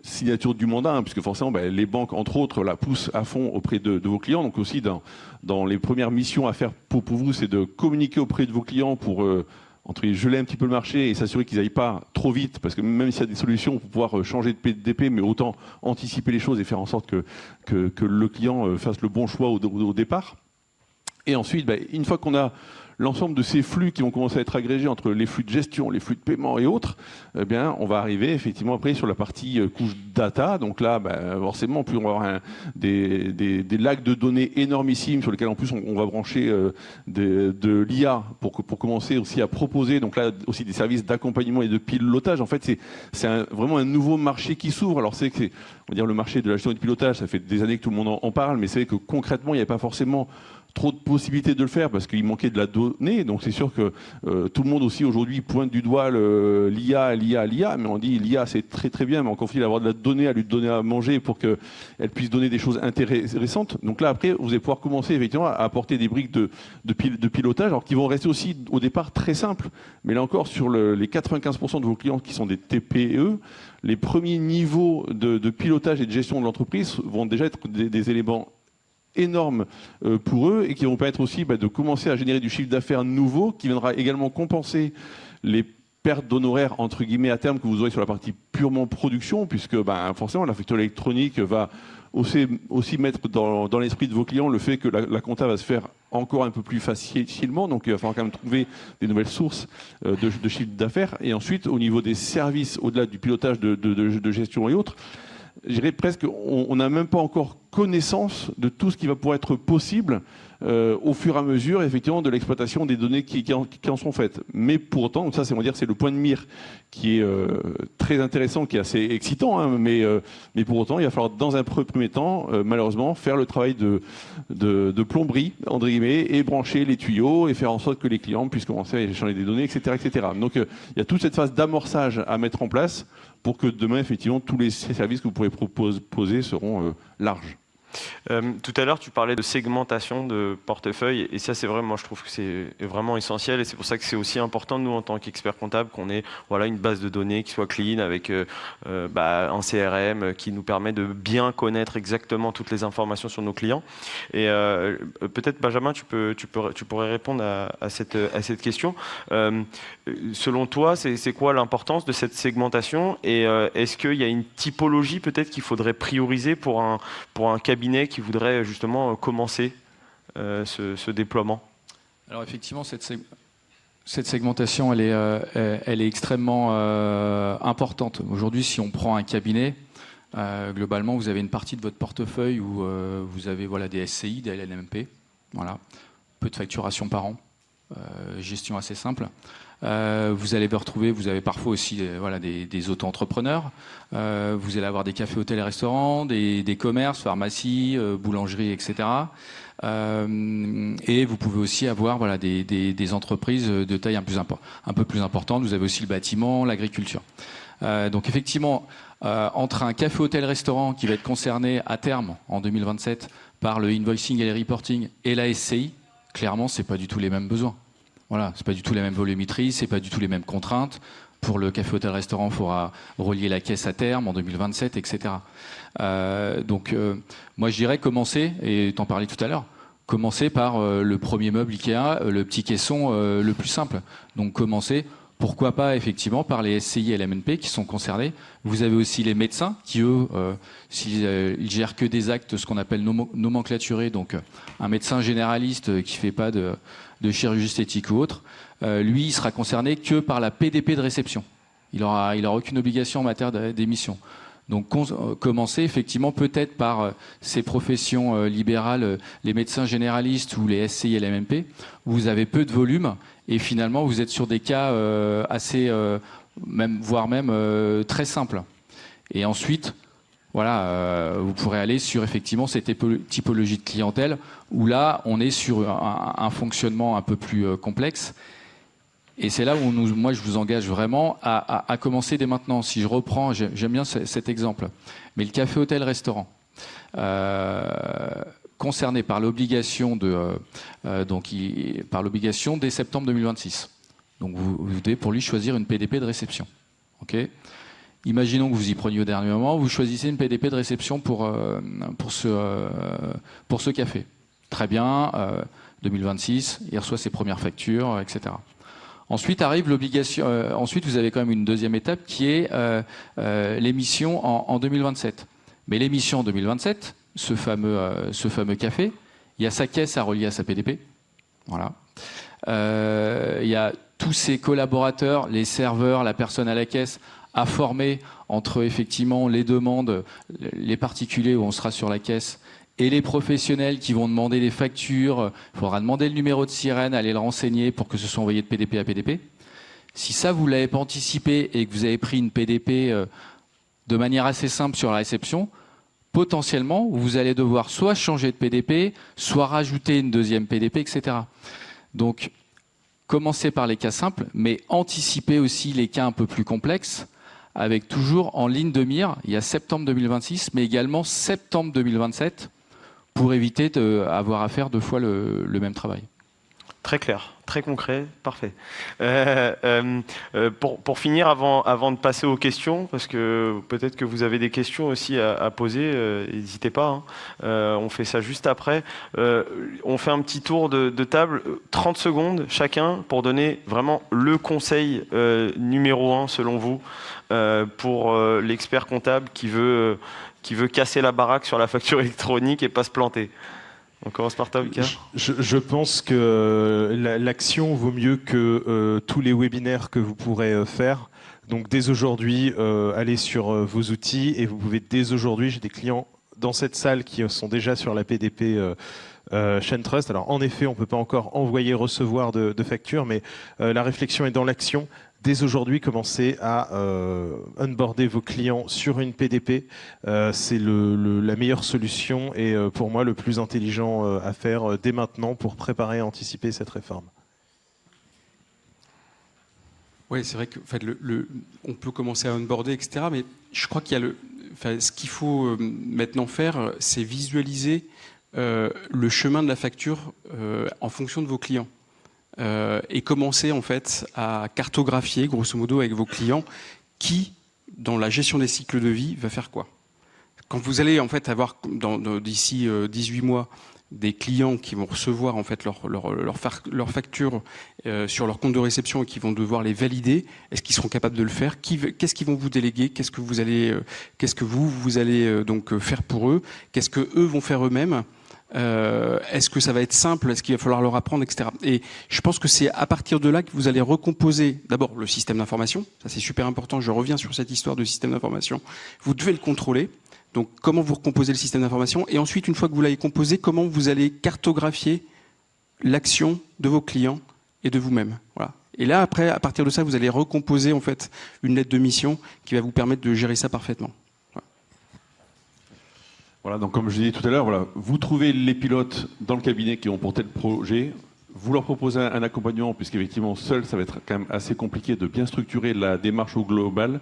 signature du mandat, puisque forcément les banques, entre autres, poussent à fond auprès de vos clients. Donc aussi dans les premières missions à faire pour vous, c'est de communiquer auprès de vos clients pour geler un petit peu le marché et s'assurer qu'ils n'aillent pas trop vite, parce que même s'il y a des solutions pour pouvoir changer de PDP, mais autant anticiper les choses et faire en sorte que le client fasse le bon choix au départ. Et ensuite, une fois qu'on a l'ensemble de ces flux qui vont commencer à être agrégés entre les flux de gestion, les flux de paiement et autres, eh bien, on va arriver effectivement après sur la partie couche data. Donc là, forcément, plus on va avoir des lacs de données énormissimes sur lesquels en plus on va brancher de l'IA pour commencer aussi à proposer, donc là aussi des services d'accompagnement et de pilotage. En fait, c'est vraiment un nouveau marché qui s'ouvre. Alors c'est que on va dire le marché de la gestion et du pilotage, ça fait des années que tout le monde en parle, mais c'est vrai que concrètement, il n'y a pas forcément trop de possibilités de le faire parce qu'il manquait de la donnée. Donc c'est sûr que tout le monde aussi aujourd'hui pointe du doigt l'IA, mais on dit l'IA c'est très très bien, mais encore faut-il avoir de la donnée, à lui donner à manger pour qu'elle puisse donner des choses intéressantes. Donc là après vous allez pouvoir commencer effectivement à apporter des briques de pilotage, alors qui vont rester aussi au départ très simples. Mais là encore sur les 95% de vos clients qui sont des TPE, les premiers niveaux de pilotage et de gestion de l'entreprise vont déjà être des éléments énormes pour eux et qui vont permettre aussi de commencer à générer du chiffre d'affaires nouveau qui viendra également compenser les pertes d'honoraires entre guillemets à terme que vous aurez sur la partie purement production, puisque forcément la facture électronique va aussi mettre dans l'esprit de vos clients le fait que la compta va se faire encore un peu plus facilement, donc il va falloir quand même trouver des nouvelles sources de chiffre d'affaires. Et ensuite au niveau des services, au-delà du pilotage de gestion et autres, je dirais presque on n'a même pas encore connaissance de tout ce qui va pouvoir être possible au fur et à mesure effectivement de l'exploitation des données qui en sont faites. Mais pour autant, donc ça c'est le point de mire qui est très intéressant, qui est assez excitant, mais pour autant il va falloir dans un premier temps malheureusement faire le travail de plomberie entre guillemets et brancher les tuyaux et faire en sorte que les clients puissent commencer à échanger des données, etc. Donc il y a toute cette phase d'amorçage à mettre en place pour que demain effectivement tous les services que vous pourrez proposer seront larges. Tout à l'heure, tu parlais de segmentation de portefeuille, et ça, c'est vrai, moi, je trouve que c'est vraiment essentiel, et c'est pour ça que c'est aussi important, nous, en tant qu'experts comptables, qu'on ait une base de données qui soit clean, avec un CRM qui nous permet de bien connaître exactement toutes les informations sur nos clients. Et peut-être, Benjamin, tu pourrais répondre à cette question. Selon toi, c'est quoi l'importance de cette segmentation, et est-ce qu'il y a une typologie, peut-être, qu'il faudrait prioriser pour un cabinet cabinets qui voudraient justement commencer ce déploiement? Alors effectivement, cette segmentation, elle est extrêmement importante. Aujourd'hui, si on prend un cabinet, globalement, vous avez une partie de votre portefeuille où vous avez des SCI, des LNMP, peu de facturation par an, gestion assez simple. Vous allez vous avez parfois aussi des auto-entrepreneurs. Vous allez avoir des cafés, hôtels et restaurants, des commerces, pharmacies, boulangeries, etc. Et vous pouvez aussi avoir des entreprises de taille un peu plus importante. Vous avez aussi le bâtiment, l'agriculture. Donc effectivement, entre un café, hôtel, restaurant qui va être concerné à terme en 2027 par le invoicing et les reporting et la SCI, clairement, c'est pas du tout les mêmes besoins. C'est pas du tout la même volumétrie, c'est pas du tout les mêmes contraintes. Pour le café, hôtel, restaurant, il faudra relier la caisse à terme en 2027, etc. Donc, moi, je dirais commencer, et t'en parlais tout à l'heure, commencer par le premier meuble Ikea, le petit caisson le plus simple. Donc, commencer, pourquoi pas, effectivement, par les SCI et LMNP qui sont concernés. Vous avez aussi les médecins qui, eux, ils gèrent que des actes, ce qu'on appelle nomenclaturés. Donc, un médecin généraliste qui fait pas de chirurgie esthétique ou autre, lui, il sera concerné que par la PDP de réception. Il n'aura aucune obligation en matière d'émission. Donc, commencer effectivement peut-être par ces professions libérales, les médecins généralistes ou les SCI et LMNP, où vous avez peu de volume et finalement vous êtes sur des cas voire même très simples. Et ensuite, vous pourrez aller sur effectivement cette typologie de clientèle où là, on est sur un fonctionnement un peu plus complexe. Et c'est là où moi, je vous engage vraiment à commencer dès maintenant. Si je reprends, j'aime bien cet exemple, mais le café, hôtel, restaurant, concerné par l'obligation par l'obligation dès septembre 2026. Donc vous devez pour lui choisir une PDP de réception. Ok. Imaginons que vous y preniez au dernier moment, vous choisissez une PDP de réception pour ce café. Très bien, 2026, il reçoit ses premières factures, etc. Ensuite arrive l'obligation. Ensuite, vous avez quand même une deuxième étape qui est l'émission en 2027. Mais l'émission en 2027, ce fameux café, il y a sa caisse à relier à sa PDP. Voilà. Il y a tous ses collaborateurs, les serveurs, la personne à la caisse, à former entre effectivement les demandes, les particuliers où on sera sur la caisse et les professionnels qui vont demander les factures. Il faudra demander le numéro de sirène, aller le renseigner pour que ce soit envoyé de PDP à PDP. Si ça, vous ne l'avez pas anticipé et que vous avez pris une PDP de manière assez simple sur la réception, potentiellement, vous allez devoir soit changer de PDP, soit rajouter une deuxième PDP, etc. Donc, commencez par les cas simples, mais anticipez aussi les cas un peu plus complexes, avec toujours en ligne de mire, il y a septembre 2026, mais également septembre 2027, pour éviter d'avoir à faire deux fois le même travail. Très clair, très concret, parfait. Pour finir, avant de passer aux questions, parce que peut-être que vous avez des questions aussi à poser, n'hésitez pas, hein. On fait ça juste après. On fait un petit tour de table, 30 secondes chacun, pour donner vraiment le conseil numéro 1 selon vous, pour l'expert comptable qui veut casser la baraque sur la facture électronique et pas se planter. On commence par toi, Mika. Je pense que l'action vaut mieux que tous les webinaires que vous pourrez faire. Donc dès aujourd'hui, allez sur vos outils et vous pouvez dès aujourd'hui, j'ai des clients dans cette salle qui sont déjà sur la PDP Chain Trust. Alors en effet, on ne peut pas encore envoyer, recevoir de factures, mais la réflexion est dans l'action. Dès aujourd'hui, commencez à onboarder vos clients sur une PDP. C'est la meilleure solution et pour moi le plus intelligent à faire dès maintenant pour préparer et anticiper cette réforme. Oui, c'est vrai que en fait, on peut commencer à onboarder, etc. Mais je crois qu'il y a ce qu'il faut maintenant faire, c'est visualiser le chemin de la facture en fonction de vos clients. Et commencer en fait à cartographier grosso modo avec vos clients qui, dans la gestion des cycles de vie, va faire quoi. Quand vous allez en fait avoir d'ici 18 mois des clients qui vont recevoir en fait leur facture sur leur compte de réception et qui vont devoir les valider. Est-ce qu'ils seront capables de le faire? Qu'est-ce qu'ils vont vous déléguer? Qu'est-ce que vous allez donc faire pour eux? Qu'est-ce que eux vont faire eux-mêmes? Est-ce que ça va être simple? Est-ce qu'il va falloir leur apprendre, etc. Et je pense que c'est à partir de là que vous allez recomposer d'abord le système d'information. Ça, c'est super important. Je reviens sur cette histoire de système d'information. Vous devez le contrôler. Donc, comment vous recomposez le système d'information? Et ensuite, une fois que vous l'avez composé, comment vous allez cartographier l'action de vos clients et de vous-même. Voilà. Et là, après, à partir de ça, vous allez recomposer en fait une lettre de mission qui va vous permettre de gérer ça parfaitement. Voilà, donc comme je disais tout à l'heure, voilà, vous trouvez les pilotes dans le cabinet qui ont pour tel projet, vous leur proposez un accompagnement, puisqu'effectivement, seul, ça va être quand même assez compliqué de bien structurer la démarche au global.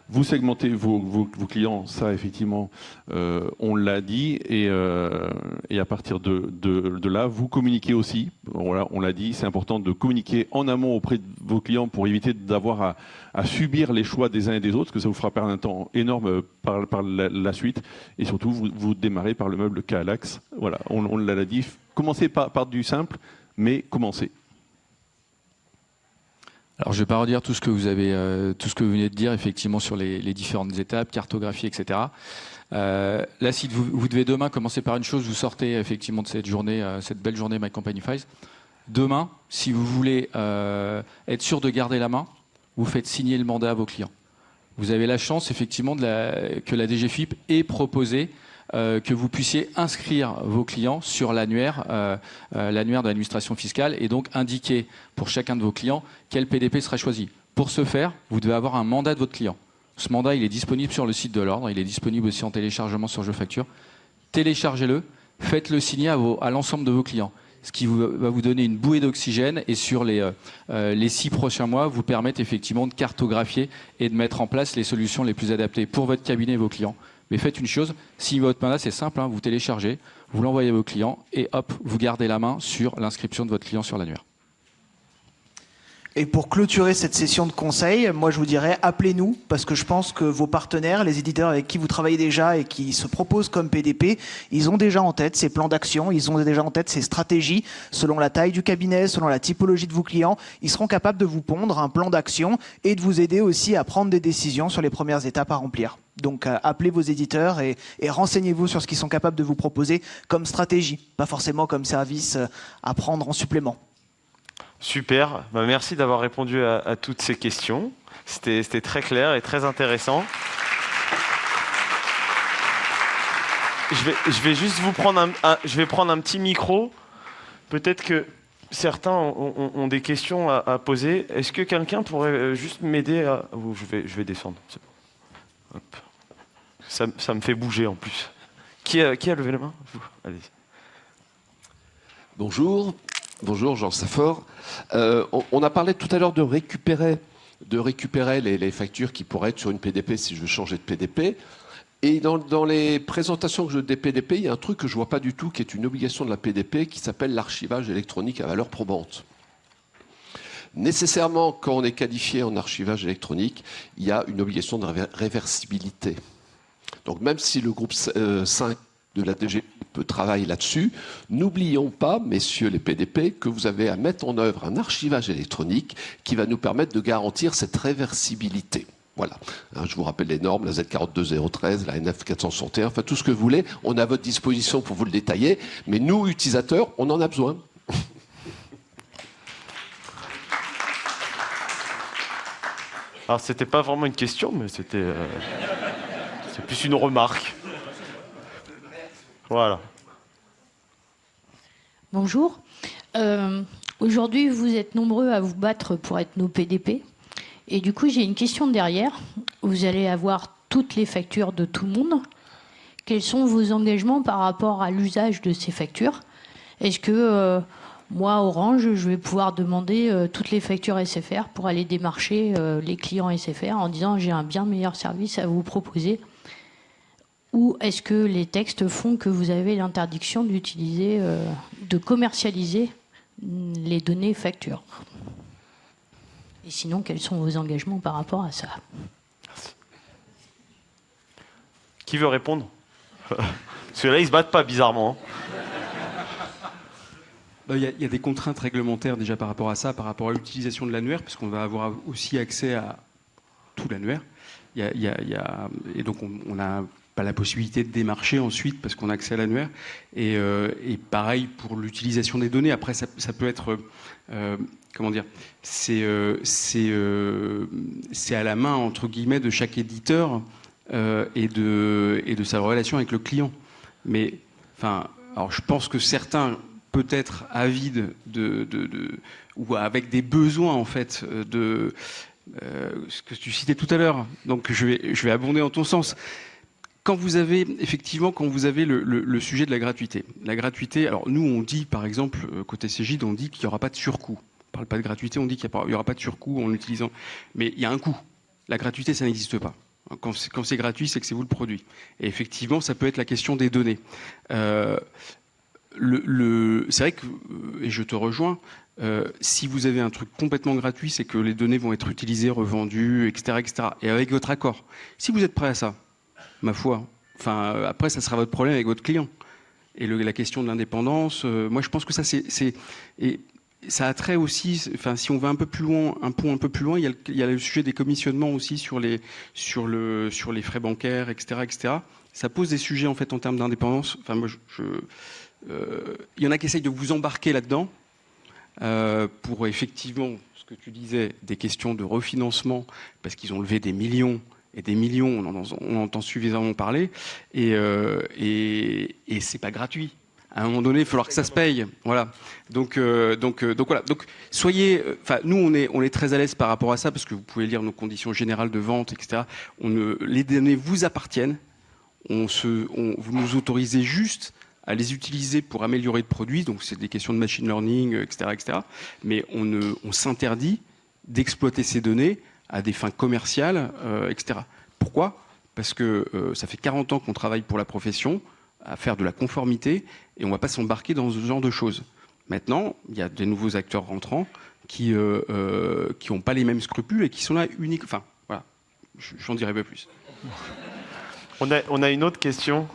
Vous segmentez vos clients, ça effectivement, on l'a dit, et à partir de là, vous communiquez aussi. Voilà, on l'a dit, c'est important de communiquer en amont auprès de vos clients pour éviter d'avoir à subir les choix des uns et des autres, parce que ça vous fera perdre un temps énorme par la suite. Et surtout, vous démarrez par le meuble Kallax. Voilà, on l'a dit, commencez par du simple, mais commencez. Alors, je ne vais pas redire tout ce que vous venez de dire, effectivement, sur les différentes étapes, cartographie, etc. Là, si vous devez demain commencer par une chose, vous sortez effectivement de cette journée, cette belle journée My Company Files. Demain, si vous voulez être sûr de garder la main, vous faites signer le mandat à vos clients. Vous avez la chance, effectivement, que la DGFiP ait proposé que vous puissiez inscrire vos clients sur l'annuaire de l'administration fiscale et donc indiquer pour chacun de vos clients quel PDP sera choisi. Pour ce faire, vous devez avoir un mandat de votre client. Ce mandat, il est disponible sur le site de l'Ordre, il est disponible aussi en téléchargement sur JeFacture. Téléchargez-le, faites-le signer à l'ensemble de vos clients, ce qui va vous donner une bouée d'oxygène et sur les 6 prochains mois, vous permettre effectivement de cartographier et de mettre en place les solutions les plus adaptées pour votre cabinet et vos clients. Mais faites une chose, si votre mandat, c'est simple, hein, vous téléchargez, vous l'envoyez à vos clients et hop, vous gardez la main sur l'inscription de votre client sur l'annuaire. Et pour clôturer cette session de conseil, moi je vous dirais appelez-nous parce que je pense que vos partenaires, les éditeurs avec qui vous travaillez déjà et qui se proposent comme PDP, ils ont déjà en tête ces plans d'action, ils ont déjà en tête ces stratégies selon la taille du cabinet, selon la typologie de vos clients. Ils seront capables de vous pondre un plan d'action et de vous aider aussi à prendre des décisions sur les premières étapes à remplir. Donc appelez vos éditeurs et renseignez-vous sur ce qu'ils sont capables de vous proposer comme stratégie, pas forcément comme service à prendre en supplément. Super, merci d'avoir répondu à toutes ces questions. C'était très clair et très intéressant. Je vais juste vous prendre je vais prendre un petit micro. Peut-être que certains ont des questions à poser. Est-ce que quelqu'un pourrait juste m'aider à... Oh, je vais descendre. C'est bon. Hop. Ça me fait bouger en plus. Qui a levé la main? Allez. Bonjour. Bonjour, Jean Saffort. On a parlé tout à l'heure de récupérer les factures qui pourraient être sur une PDP si je veux changer de PDP. Et dans les présentations que je des PDP, il y a un truc que je ne vois pas du tout, qui est une obligation de la PDP, qui s'appelle l'archivage électronique à valeur probante. Nécessairement, quand on est qualifié en archivage électronique, il y a une obligation de réversibilité. Donc même si le groupe 5 de la DGFiP travaille là-dessus, n'oublions pas, messieurs les PDP, que vous avez à mettre en œuvre un archivage électronique qui va nous permettre de garantir cette réversibilité. Voilà. Je vous rappelle les normes, la Z42013, la NF461, enfin tout ce que vous voulez, on est à votre disposition pour vous le détailler, mais nous, utilisateurs, on en a besoin. Alors c'était pas vraiment une question, mais c'est plus une remarque. Voilà. Bonjour. Aujourd'hui, vous êtes nombreux à vous battre pour être nos PDP. Et du coup, j'ai une question derrière. Vous allez avoir toutes les factures de tout le monde. Quels sont vos engagements par rapport à l'usage de ces factures? Est-ce que moi, Orange, je vais pouvoir demander toutes les factures SFR pour aller démarcher les clients SFR en disant j'ai un bien meilleur service à vous proposer? Ou est-ce que les textes font que vous avez l'interdiction d'utiliser, de commercialiser les données factures? Et sinon, quels sont vos engagements par rapport à ça? Merci. Qui veut répondre? Parce que là, ils se battent pas, bizarrement. Il y a des contraintes réglementaires déjà par rapport à ça, par rapport à l'utilisation de l'annuaire, parce qu'on va avoir aussi accès à tout l'annuaire. Et donc on n'a pas la possibilité de démarcher ensuite parce qu'on a accès à l'annuaire. Et pareil pour l'utilisation des données. Après, ça peut être... comment dire, c'est à la main, entre guillemets, de chaque éditeur et de sa relation avec le client. Mais, enfin, alors je pense que certains, peut-être avides ou avec des besoins, en fait, ce que tu citais tout à l'heure. Donc, je vais abonder en ton sens. Quand vous avez le sujet de la gratuité. La gratuité, alors nous, on dit, par exemple, côté Cégide, on dit qu'il n'y aura pas de surcoût. On ne parle pas de gratuité, on dit qu'il n'y aura pas de surcoût en utilisant. Mais il y a un coût. La gratuité, ça n'existe pas. Quand c'est gratuit, c'est que c'est vous le produit. Et effectivement, ça peut être la question des données. C'est vrai que, et je te rejoins, si vous avez un truc complètement gratuit, c'est que les données vont être utilisées, revendues, etc., etc. Et avec votre accord. Si vous êtes prêt à ça, ma foi, enfin, après, ça sera votre problème avec votre client. Et la question de l'indépendance, moi, je pense que ça, et ça a trait aussi, enfin, si on va un peu plus loin, un pont un peu plus loin, il y a le sujet des commissionnements aussi sur les frais bancaires, etc., etc. Ça pose des sujets, en fait, en termes d'indépendance. Enfin, moi, il y en a qui essayent de vous embarquer là-dedans pour effectivement, ce que tu disais, des questions de refinancement, parce qu'ils ont levé des millions et des millions, on entend suffisamment parler, et c'est pas gratuit. À un moment donné, il va falloir que ça se paye. Voilà. Donc voilà. Donc soyez. Enfin, nous, on est très à l'aise par rapport à ça parce que vous pouvez lire nos conditions générales de vente, etc. Les données vous appartiennent. Vous nous autorisez juste à les utiliser pour améliorer le produit. Donc c'est des questions de machine learning, etc., etc. Mais on s'interdit d'exploiter ces données à des fins commerciales, etc. Pourquoi ? Parce que ça fait 40 ans qu'on travaille pour la profession, à faire de la conformité, et on ne va pas s'embarquer dans ce genre de choses. Maintenant, il y a des nouveaux acteurs rentrants qui n'ont pas les mêmes scrupules et qui sont là uniques. Enfin, voilà, j'en dirai pas plus. On a une autre question.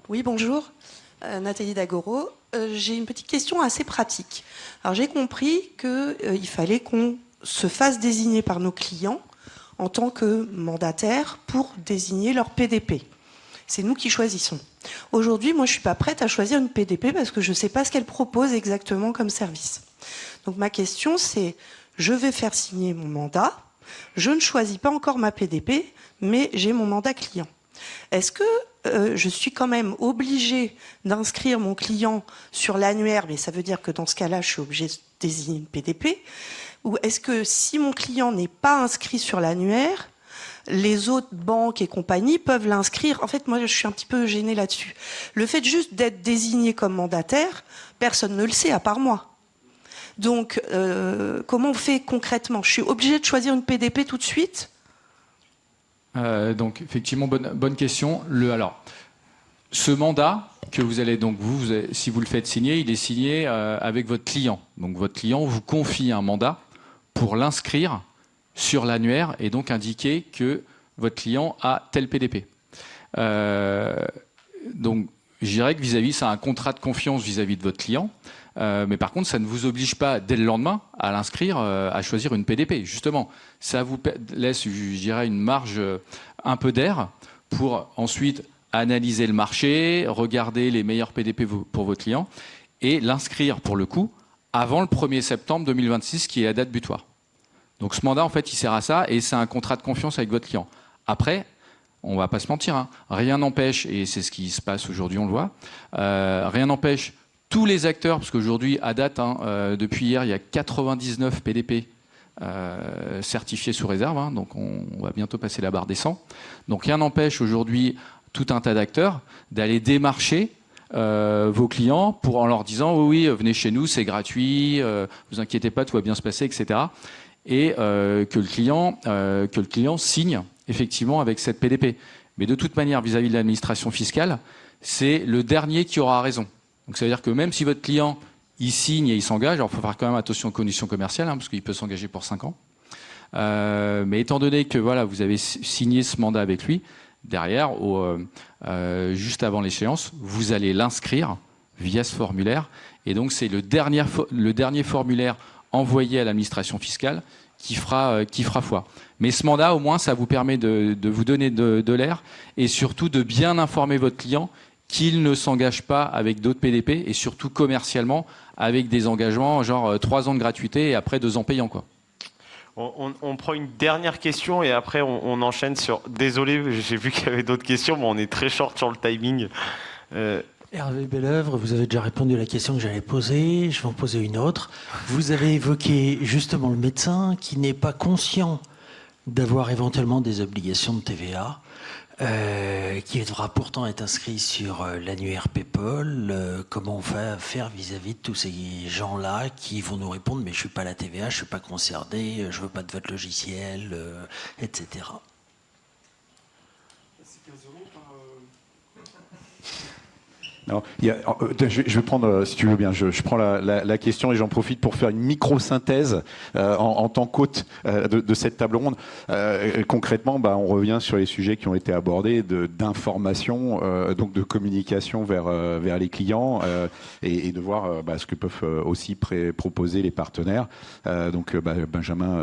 Oui, bonjour, Nathalie Dagoro. J'ai une petite question assez pratique. Alors, j'ai compris qu'il fallait qu'on se fasse désigner par nos clients en tant que mandataires pour désigner leur PDP. C'est nous qui choisissons. Aujourd'hui, moi, je ne suis pas prête à choisir une PDP parce que je ne sais pas ce qu'elle propose exactement comme service. Donc ma question, c'est, je vais faire signer mon mandat, je ne choisis pas encore ma PDP, mais j'ai mon mandat client. Est-ce que je suis quand même obligée d'inscrire mon client sur l'annuaire, mais ça veut dire que dans ce cas-là, je suis obligée de désigner une PDP, ou est-ce que si mon client n'est pas inscrit sur l'annuaire, les autres banques et compagnies peuvent l'inscrire. En fait, moi, je suis un petit peu gênée là-dessus. Le fait juste d'être désigné comme mandataire, personne ne le sait à part moi. Donc, comment on fait concrètement ? Je suis obligée de choisir une PDP tout de suite ? Donc, effectivement, bonne question. Alors, ce mandat que vous allez donc si vous le faites signer, il est signé avec votre client. Donc, votre client vous confie un mandat pour l'inscrire sur l'annuaire et donc indiquer que votre client a tel PDP. Donc, je dirais que vis-à-vis, c'est un contrat de confiance vis-à-vis de votre client. Mais par contre, ça ne vous oblige pas, dès le lendemain, à l'inscrire, à choisir une PDP. Justement, ça vous laisse, je dirais, une marge, un peu d'air pour ensuite analyser le marché, regarder les meilleurs PDP pour votre client et l'inscrire, pour le coup, avant le 1er septembre 2026, qui est la date butoir. Donc ce mandat, en fait, il sert à ça et c'est un contrat de confiance avec votre client. Après, on ne va pas se mentir, hein, rien n'empêche, et c'est ce qui se passe aujourd'hui, on le voit, rien n'empêche tous les acteurs, parce qu'aujourd'hui, à date, depuis hier, il y a 99 PDP certifiés sous réserve, hein, donc on va bientôt passer la barre des 100. Donc rien n'empêche aujourd'hui tout un tas d'acteurs d'aller démarcher vos clients en leur disant oui, venez chez nous, c'est gratuit, vous inquiétez pas, tout va bien se passer, etc. Et que le client signe effectivement avec cette PDP. Mais de toute manière, vis-à-vis de l'administration fiscale, c'est le dernier qui aura raison. Donc ça veut dire que même si votre client il signe et il s'engage, alors il faut faire quand même attention aux conditions commerciales, hein, parce qu'il peut s'engager pour 5 ans. Mais étant donné que voilà, vous avez signé ce mandat avec lui, derrière, juste avant l'échéance, vous allez l'inscrire via ce formulaire. Et donc, c'est le dernier formulaire envoyé à l'administration fiscale qui fera foi. Mais ce mandat, au moins, ça vous permet de vous donner de l'air et surtout de bien informer votre client qu'il ne s'engage pas avec d'autres PDP et surtout commercialement avec des engagements genre 3 ans de gratuité et après 2 ans payants, quoi. On prend une dernière question et après on enchaîne sur... Désolé, j'ai vu qu'il y avait d'autres questions, mais on est très short sur le timing. Hervé Belœuvre, vous avez déjà répondu à la question que j'allais poser, je vais en poser une autre. Vous avez évoqué justement le médecin qui n'est pas conscient d'avoir éventuellement des obligations de TVA, qui devra pourtant être inscrit sur l'annuaire PayPal. Comment on va faire vis-à-vis de tous ces gens-là qui vont nous répondre « mais je ne suis pas à la TVA, je ne suis pas concerné, je ne veux pas de votre logiciel, etc. » Non, je vais prendre, si tu veux bien, je prends la question et j'en profite pour faire une micro-synthèse en tant qu'hôte de cette table ronde. Concrètement, on revient sur les sujets qui ont été abordés d'information, donc de communication vers les clients et de voir ce que peuvent aussi proposer les partenaires. Donc Benjamin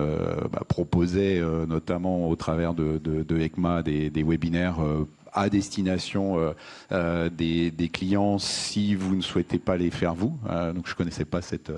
proposait notamment au travers de ECMA des webinaires à destination des clients si vous ne souhaitez pas les faire vous. Donc je ne connaissais pas cette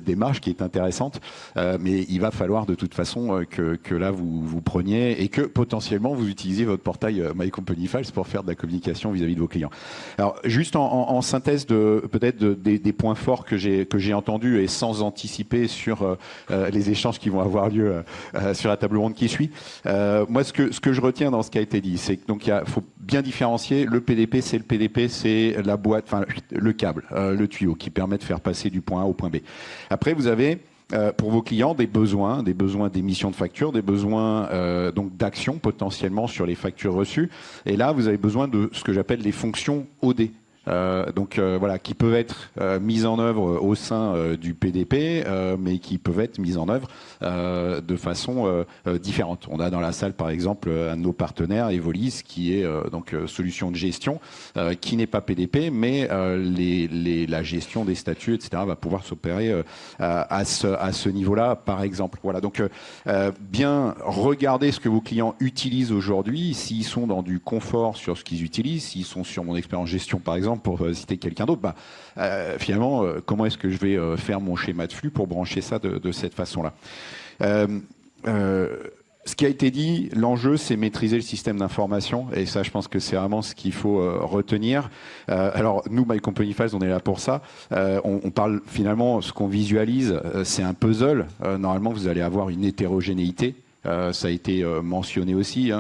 démarche qui est intéressante, mais il va falloir de toute façon que là vous preniez et que potentiellement vous utilisiez votre portail My Company Files pour faire de la communication vis-à-vis de vos clients. Alors juste en synthèse peut-être des points forts que j'ai entendus et sans anticiper sur les échanges qui vont avoir lieu sur la table ronde qui suit. Moi ce que je retiens dans ce qui a été dit, c'est que donc il faut bien différencier. Le PDP, c'est la boîte, enfin le câble, le tuyau qui permet de faire passer du point A au point B. Après, vous avez pour vos clients des besoins d'émission de factures, des besoins donc d'action potentiellement sur les factures reçues. Et là, vous avez besoin de ce que j'appelle les fonctions OD. Voilà, qui peuvent être mises en œuvre au sein du PDP, mais qui peuvent être mises en œuvre de façon différente. On a dans la salle, par exemple, un de nos partenaires, Evolis, qui est donc solution de gestion, qui n'est pas PDP, mais la gestion des statuts, etc., va pouvoir s'opérer à ce niveau-là, par exemple. Voilà, donc bien regarder ce que vos clients utilisent aujourd'hui, s'ils sont dans du confort sur ce qu'ils utilisent, s'ils sont sur mon expérience gestion, par exemple, pour citer quelqu'un d'autre, finalement, comment est-ce que je vais faire mon schéma de flux pour brancher ça de cette façon-là. Ce qui a été dit, l'enjeu, c'est maîtriser le système d'information, et ça, je pense que c'est vraiment ce qu'il faut retenir. Alors, nous, My Company Files, on est là pour ça. On parle, finalement, ce qu'on visualise, c'est un puzzle. Normalement, vous allez avoir une hétérogénéité. Ça a été mentionné aussi.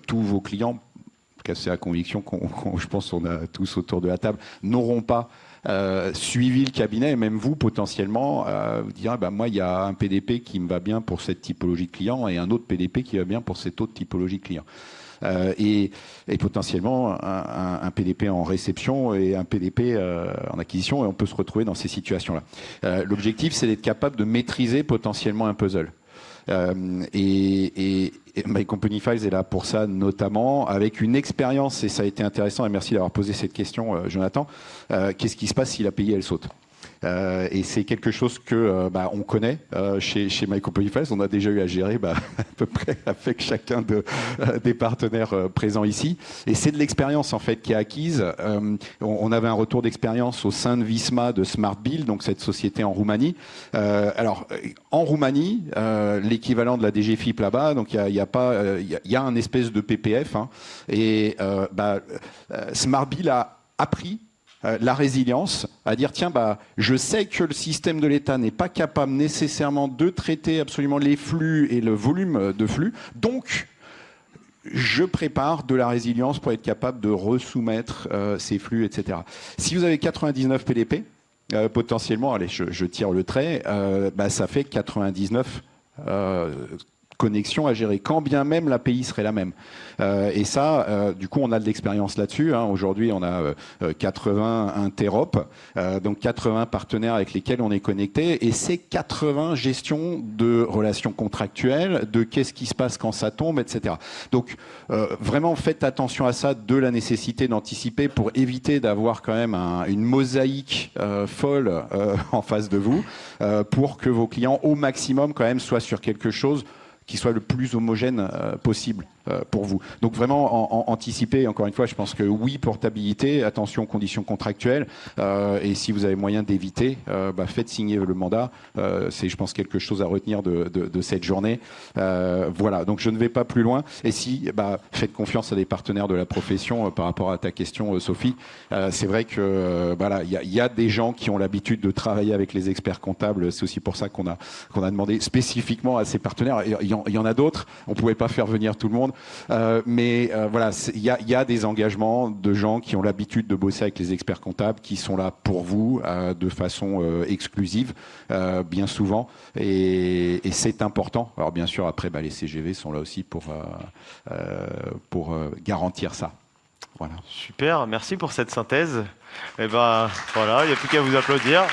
Tous vos clients, c'est la conviction je pense qu'on a tous autour de la table, n'auront pas suivi le cabinet, et même vous, potentiellement, vous direz, moi, il y a un PDP qui me va bien pour cette typologie de client et un autre PDP qui va bien pour cette autre typologie de client. Et potentiellement un PDP en réception et un PDP en acquisition, et on peut se retrouver dans ces situations-là. L'objectif, c'est d'être capable de maîtriser potentiellement un puzzle. Et My Company Files est là pour ça, notamment avec une expérience, et ça a été intéressant, et merci d'avoir posé cette question, Jonathan. Qu'est-ce qui se passe si la pays elle saute? Et c'est quelque chose que on connaît chez My Company Files. On a déjà eu à gérer à peu près avec chacun des partenaires présents ici. Et c'est de l'expérience en fait qui est acquise. On avait un retour d'expérience au sein de Visma de Smart Build, donc cette société en Roumanie. Alors en Roumanie, l'équivalent de la DGFIP là-bas, donc il y a un espèce de PPF, et Smart Build a appris la résilience, à dire tiens, je sais que le système de l'État n'est pas capable nécessairement de traiter absolument les flux et le volume de flux, donc je prépare de la résilience pour être capable de resoumettre ces flux, etc. Si vous avez 99 PDP, potentiellement, allez, je tire le trait, ça fait 99 connexion à gérer, quand bien même l'API serait la même. Et ça, du coup, on a de l'expérience là-dessus. Hein. Aujourd'hui, on a 80 interop, donc 80 partenaires avec lesquels on est connecté, et c'est 80 gestions de relations contractuelles, de qu'est-ce qui se passe quand ça tombe, etc. Donc, vraiment, faites attention à ça, de la nécessité d'anticiper pour éviter d'avoir quand même une mosaïque folle en face de vous, pour que vos clients, au maximum, quand même, soient sur quelque chose qui soit le plus homogène possible pour vous. Donc vraiment anticiper, encore une fois, je pense que oui, portabilité, attention aux conditions contractuelles, et si vous avez moyen d'éviter, faites signer le mandat. C'est, je pense, quelque chose à retenir de cette journée. Voilà, donc je ne vais pas plus loin. Et si, faites confiance à des partenaires de la profession par rapport à ta question, Sophie. C'est vrai que voilà, il y a des gens qui ont l'habitude de travailler avec les experts comptables. C'est aussi pour ça qu'on a demandé spécifiquement à ces partenaires. Il y en a d'autres. On pouvait pas faire venir tout le monde. Mais voilà, il y a des engagements de gens qui ont l'habitude de bosser avec les experts comptables, qui sont là pour vous de façon exclusive, bien souvent, et c'est important. Alors bien sûr, après, les CGV sont là aussi pour garantir ça. Voilà. Super, merci pour cette synthèse. Et voilà, il n'y a plus qu'à vous applaudir.